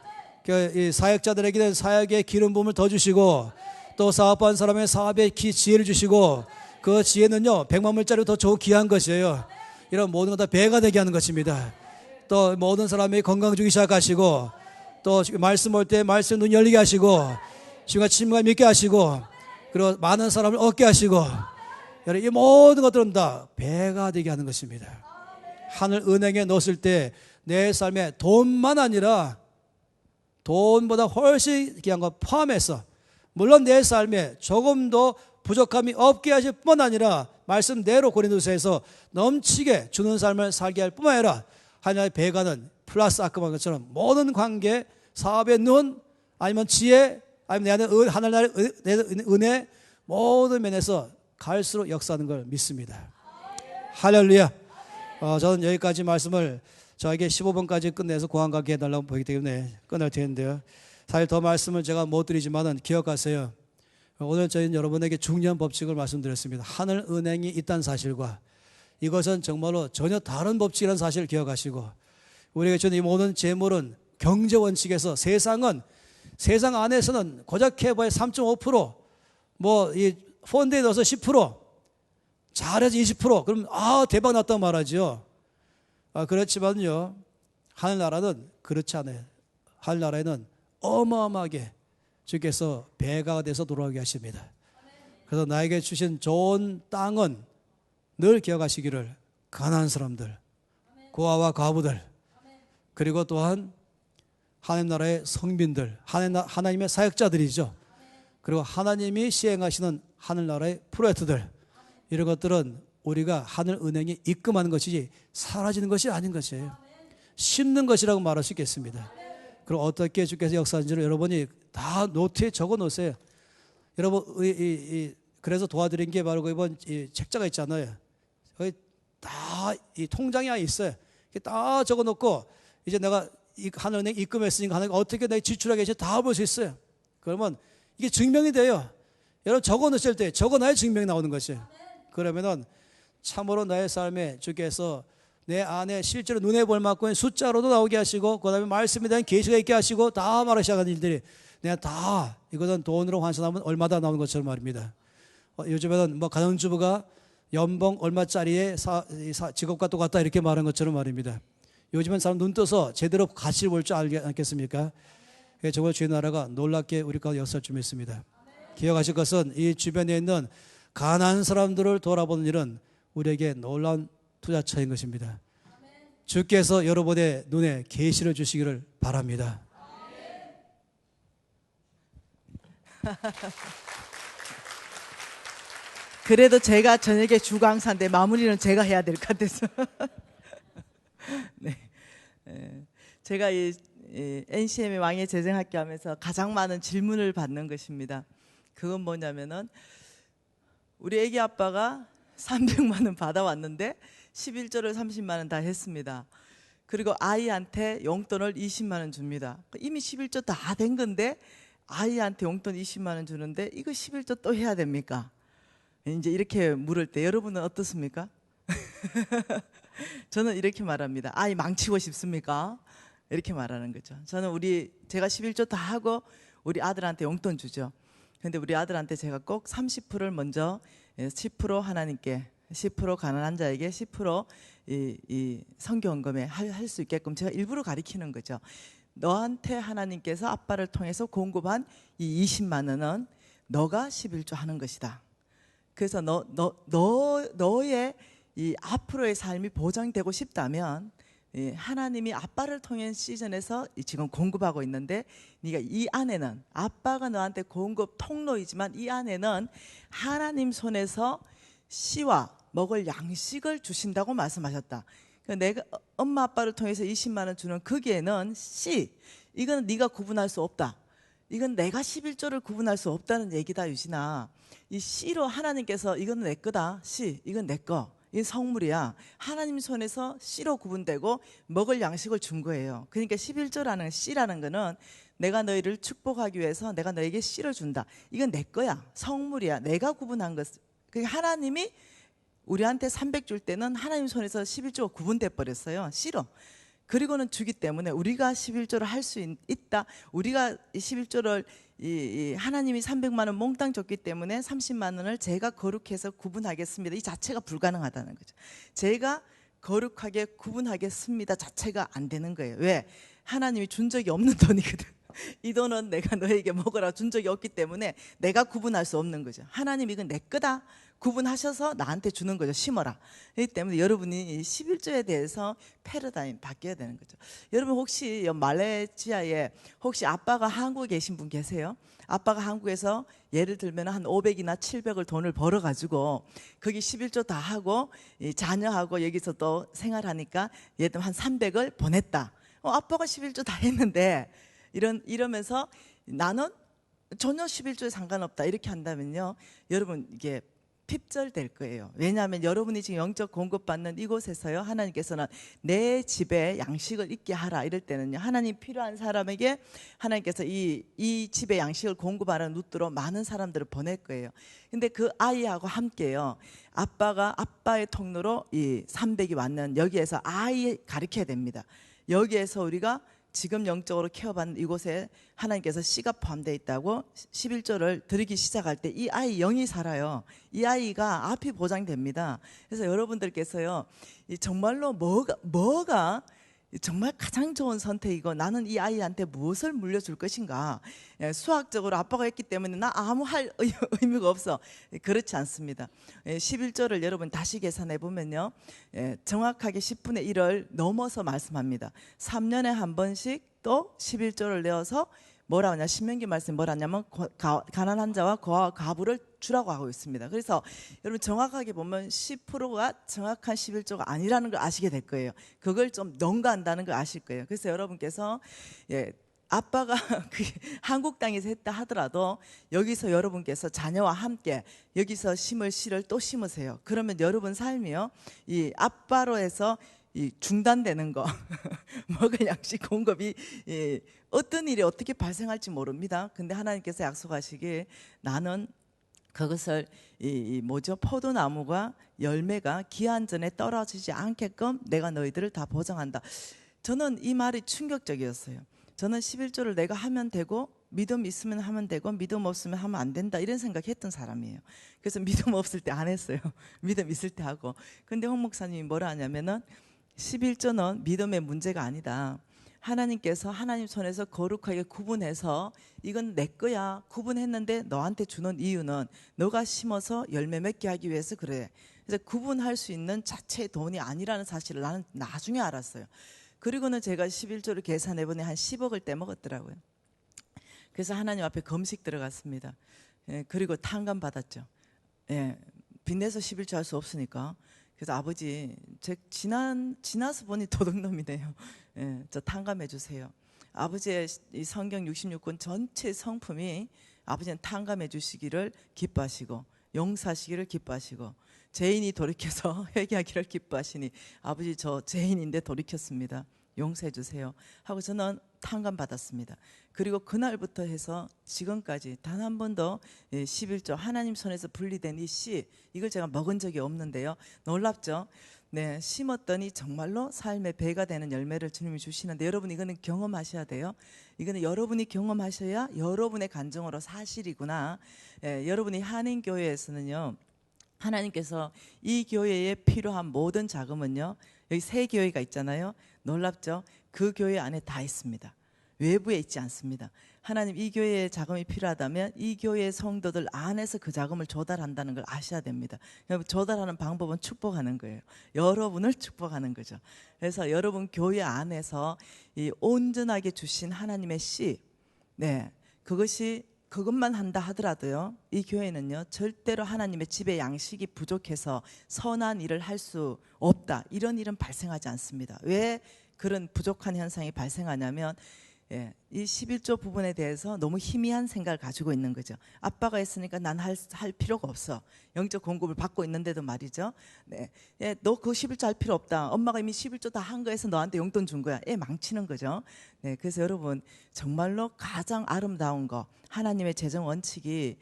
이 사역자들에게는 사역의 기름 부음을 더 주시고 또 사업하는 사람의 사업에 지혜를 주시고 그 지혜는요 100만 불짜리 더 좋은 귀한 것이에요. 이런 모든 것 다 배가 되게 하는 것입니다. 또 모든 사람의 건강 주기 시작하시고 또 말씀 올 때 말씀 눈 열리게 하시고 주님과 친밀감 있게 하시고 그리고 많은 사람을 얻게 하시고 이 모든 것들은 다 배가 되게 하는 것입니다. 하늘 은행에 넣었을 때 내 삶에 돈만 아니라 돈보다 훨씬 귀한 것 포함해서 물론 내 삶에 조금도 부족함이 없게 하실 뿐만 아니라 말씀대로 고린도서에서 넘치게 주는 삶을 살게 할 뿐만 아니라 하나님의 배가는 플러스 아까 말한 것처럼 모든 관계, 사업의 눈, 아니면 지혜, 아니면 내 안에 하나님의 은혜 모든 면에서 갈수록 역사하는 걸 믿습니다. 할렐루야. 저는 여기까지 말씀을 저에게 15분까지 끝내서 고한 가게 해달라고 보기 때문에 끝날 텐데요. 사실 더 말씀을 제가 못 드리지만은 기억하세요. 오늘 저희는 여러분에게 중요한 법칙을 말씀드렸습니다. 하늘 은행이 있다는 사실과 이것은 정말로 전혀 다른 법칙이라는 사실을 기억하시고 우리에게 주는 이 모든 재물은 경제 원칙에서 세상 안에서는 고작 해봐야 3.5% 뭐 이 펀드에 넣어서 10% 잘해서 20% 그럼 대박 났단 말하죠. 그렇지만요 하늘나라는 그렇지 않아요. 하늘나라에는 어마어마하게 주께서 배가 돼서 돌아오게 하십니다. 그래서 나에게 주신 좋은 땅은 늘 기억하시기를 가난한 사람들, 고아와 과부들, 그리고 또한 하나님 나라의 성민들, 하나님의 사역자들이죠. 그리고 하나님이 시행하시는 하늘나라의 프로젝트들, 이런 것들은 우리가 하늘 은행에 입금하는 것이지 사라지는 것이 아닌 것이에요. 심는 것이라고 말할 수 있겠습니다. 그럼 어떻게 주께서 역사하는지를 여러분이 다 노트에 적어 놓으세요. 여러분, 그래서 도와드린 게 바로 이번 이 책자가 있잖아요. 거기 다 이 통장이 있어요. 다 적어 놓고 이제 내가 이 하늘은행 입금했으니까 하나님 어떻게 내가 지출하게 다 볼 수 있어요. 그러면 이게 증명이 돼요. 여러분 적어 놓으실 때 적어놔야 증명이 나오는 것이에요. 그러면은 참으로 나의 삶에 주께서 내 안에 실제로 눈에 볼 만큼 숫자로도 나오게 하시고, 그 다음에 말씀에 대한 계시가 있게 하시고, 다 말하기 시작하는 일들이 내가 다 이것은 돈으로 환산하면 얼마다 나오는 것처럼 말입니다. 요즘에는 뭐 가정주부가 연봉 얼마짜리의 직업과 똑같다 이렇게 말하는 것처럼 말입니다. 요즘은 사람 눈 떠서 제대로 가치를 볼 줄 알지 않겠습니까? 정말 주의 나라가 놀랍게 우리 가운데 역사할 줄 믿습니다. 기억하실 것은 이 주변에 있는 가난한 사람들을 돌아보는 일은 우리에게 놀라운 투자처인 것입니다. 주께서 여러분의 눈에 계시를 주시기를 바랍니다. 그래도 제가 저녁에 주강사인데 마무리는 제가 해야 될 것 같아서. 네. 제가 이 NCM의 왕의 재정학교 하면서 가장 많은 질문을 받는 것입니다. 그건 뭐냐면은 우리 애기 아빠가 300만 원 받아왔는데 11조를 30만 원 다 했습니다. 그리고 아이한테 용돈을 20만 원 줍니다. 이미 11조 다 된 건데 아이한테 용돈 20만 원 주는데 이거 11조 또 해야 됩니까? 이제 이렇게 물을 때 여러분은 어떻습니까? 저는 이렇게 말합니다. 아이 망치고 싶습니까? 이렇게 말하는 거죠. 저는 제가 11조 다 하고 우리 아들한테 용돈 주죠. 근데 우리 아들한테 제가 꼭 30%를 먼저 10% 하나님께, 10% 가난한 자에게, 10% 이 선교헌금에 할 수 있게끔 제가 일부러 가리키는 거죠. 너한테 하나님께서 아빠를 통해서 공급한 이 20만 원은 너가 11조 하는 것이다. 그래서 너의 이 앞으로의 삶이 보장되고 싶다면 하나님이 아빠를 통한 시즌에서 지금 공급하고 있는데 네가 이 안에는 아빠가 너한테 공급 통로이지만 이 안에는 하나님 손에서 씨와 먹을 양식을 주신다고 말씀하셨다. 내가 엄마 아빠를 통해서 20만 원 주는 거기에는 씨, 이건 네가 구분할 수 없다. 이건 내가 11조를 구분할 수 없다는 얘기다. 유진아, 이 씨로 하나님께서 이건 내 거다. 씨, 이건 내 거. 이 성물이야. 하나님 손에서 씨로 구분되고 먹을 양식을 준 거예요. 그러니까 11조라는 씨라는 거는 내가 너희를 축복하기 위해서 내가 너에게 씨를 준다. 이건 내 거야. 성물이야. 내가 구분한 것. 하나님이 우리한테 300 줄 때는 하나님 손에서 11조가 구분돼 버렸어요. 씨로. 그리고는 주기 때문에 우리가 11조를 할 수 있다. 우리가 11조를 하나님이 300만 원 몽땅 줬기 때문에 30만 원을 제가 거룩해서 구분하겠습니다. 이 자체가 불가능하다는 거죠. 제가 거룩하게 구분하겠습니다 자체가 안 되는 거예요. 왜? 하나님이 준 적이 없는 돈이거든. 이 돈은 내가 너에게 먹으라 준 적이 없기 때문에 내가 구분할 수 없는 거죠. 하나님 이건 내 거다 구분하셔서 나한테 주는 거죠. 심어라. 그렇기 때문에 여러분이 11조에 대해서 패러다임 바뀌어야 되는 거죠. 여러분 혹시 말레이시아에 혹시 아빠가 한국에 계신 분 계세요? 아빠가 한국에서 예를 들면 한 500이나 700을 돈을 벌어가지고 거기 11조 다 하고 자녀하고 여기서 또 생활하니까 예를 들면 한 300을 보냈다. 아빠가 11조 다 했는데 이러면서 나는 전혀 11조에 상관없다 이렇게 한다면요, 여러분 이게 핍절될 거예요. 왜냐하면 여러분이 지금 영적 공급받는 이곳에서요, 하나님께서는 내 집에 양식을 있게 하라 이럴 때는요, 하나님 필요한 사람에게 하나님께서 이 집에 양식을 공급하는 루트로 많은 사람들을 보낼 거예요. 근데 그 아이하고 함께요, 아빠의 통로로 이 300이 왔는 여기에서 아이 가르쳐야 됩니다. 여기에서 우리가 지금 영적으로 케어받는 이곳에 하나님께서 씨가 포함되어 있다고 11조를 드리기 시작할 때 이 아이 영이 살아요. 이 아이가 앞이 보장됩니다. 그래서 여러분들께서요, 정말로 뭐가 정말 가장 좋은 선택이고 나는 이 아이한테 무엇을 물려줄 것인가. 수학적으로 아빠가 했기 때문에 나 아무 할 의미가 없어. 그렇지 않습니다. 11조를 여러분 다시 계산해 보면요, 정확하게 10분의 1을 넘어서 말씀합니다. 3년에 한 번씩 또 11조를 내어서 뭐라 하냐, 신명기 말씀이 뭐라 하냐면 가난한 자와 과부를 주라고 하고 있습니다. 그래서 여러분 정확하게 보면 10%가 정확한 11조가 아니라는 걸 아시게 될 거예요. 그걸 좀 농가한다는 걸 아실 거예요. 그래서 여러분께서 아빠가 한국 땅에서 했다 하더라도 여기서 여러분께서 자녀와 함께 여기서 심을 씨를 또 심으세요. 그러면 여러분 삶이요, 이 아빠로 해서 이 중단되는 거 먹을 양식 공급이 어떤 일이 어떻게 발생할지 모릅니다. 근데 하나님께서 약속하시기에 나는 그것을 포도나무가 열매가 기한 전에 떨어지지 않게끔 내가 너희들을 다 보장한다. 저는 이 말이 충격적이었어요. 저는 11조를 내가 하면 되고 믿음 있으면 하면 되고 믿음 없으면 하면 안 된다, 이런 생각했던 사람이에요. 그래서 믿음 없을 때 안 했어요. 믿음 있을 때 하고. 근데 홍 목사님이 뭐라 하냐면은 11조는 믿음의 문제가 아니다. 하나님께서 하나님 손에서 거룩하게 구분해서 이건 내 거야 구분했는데 너한테 주는 이유는 너가 심어서 열매 맺게 하기 위해서 그래. 그래서 구분할 수 있는 자체의 돈이 아니라는 사실을 나는 나중에 알았어요. 그리고는 제가 11조를 계산해보니 한 10억을 떼먹었더라고요. 그래서 하나님 앞에 금식 들어갔습니다. 그리고 탕감 받았죠. 빚내서 11조 할 수 없으니까. 그래서 아버지, 지나서 보니 도둑놈이네요. 저 탕감해 주세요. 아버지의 이 성경 66권 전체 성품이 아버지는 탕감해 주시기를 기뻐하시고 용서하시기를 기뻐하시고 죄인이 돌이켜서 회개하기를 기뻐하시니 아버지 저 죄인인데 돌이켰습니다. 용서해 주세요 하고 저는 탕감 받았습니다. 그리고 그날부터 해서 지금까지 단 한 번도 11조 하나님 손에서 분리된 이 씨, 이걸 제가 먹은 적이 없는데요. 놀랍죠? 네, 심었더니 정말로 삶의 배가 되는 열매를 주님이 주시는데 여러분 이거는 경험하셔야 돼요. 이거는 여러분이 경험하셔야 여러분의 간증으로 사실이구나. 여러분이 한인교회에서는요, 하나님께서 이 교회에 필요한 모든 자금은요, 여기 세 교회가 있잖아요. 놀랍죠? 그 교회 안에 다 있습니다. 외부에 있지 않습니다. 하나님 이 교회에 자금이 필요하다면 이 교회의 성도들 안에서 그 자금을 조달한다는 걸 아셔야 됩니다. 조달하는 방법은 축복하는 거예요. 여러분을 축복하는 거죠. 그래서 여러분 교회 안에서 이 온전하게 주신 하나님의 씨, 그것만 한다 하더라도요, 이 교회는요 절대로 하나님의 집에 양식이 부족해서 선한 일을 할 수 없다, 이런 일은 발생하지 않습니다. 왜 그런 부족한 현상이 발생하냐면 이 11조 부분에 대해서 너무 희미한 생각을 가지고 있는 거죠. 아빠가 했으니까 난 할 필요가 없어. 영적 공급을 받고 있는데도 말이죠. 너 그거 11조 할 필요 없다. 엄마가 이미 11조 다 한 거에서 너한테 용돈 준 거야. 망치는 거죠. 그래서 여러분 정말로 가장 아름다운 거, 하나님의 재정 원칙이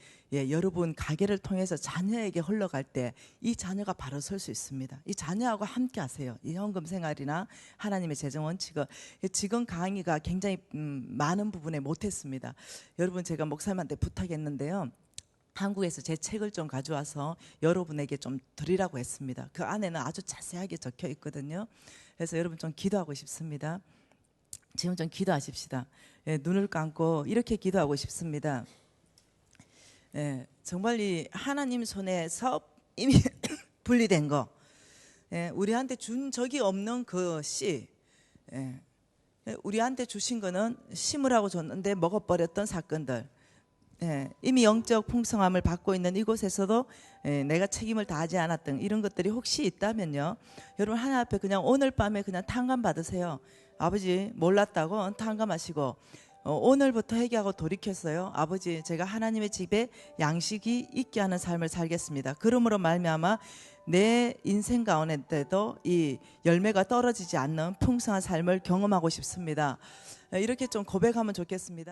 여러분 가게를 통해서 자녀에게 흘러갈 때 이 자녀가 바로 설 수 있습니다. 이 자녀하고 함께 하세요. 이 현금 생활이나 하나님의 재정 원칙을. 지금 강의가 굉장히 많은 부분에 못했습니다. 여러분 제가 목사님한테 부탁했는데요, 한국에서 제 책을 좀 가져와서 여러분에게 좀 드리라고 했습니다. 그 안에는 아주 자세하게 적혀 있거든요. 그래서 여러분 좀 기도하고 싶습니다. 지금 좀 기도하십시다. 눈을 감고 이렇게 기도하고 싶습니다. 정말 이 하나님 손에서 이미 분리된 거, 우리한테 준 적이 없는 그 씨, 우리한테 주신 거는 심으라고 줬는데 먹어버렸던 사건들, 이미 영적 풍성함을 받고 있는 이곳에서도 내가 책임을 다하지 않았던 이런 것들이 혹시 있다면요, 여러분 하나님 앞에 그냥 오늘 밤에 그냥 탕감 받으세요. 아버지 몰랐다고 탕감하시고 오늘부터 회개하고 돌이켰어요. 아버지 제가 하나님의 집에 양식이 있게 하는 삶을 살겠습니다. 그러므로 말미암아 내 인생 가운데도 이 열매가 떨어지지 않는 풍성한 삶을 경험하고 싶습니다. 이렇게 좀 고백하면 좋겠습니다.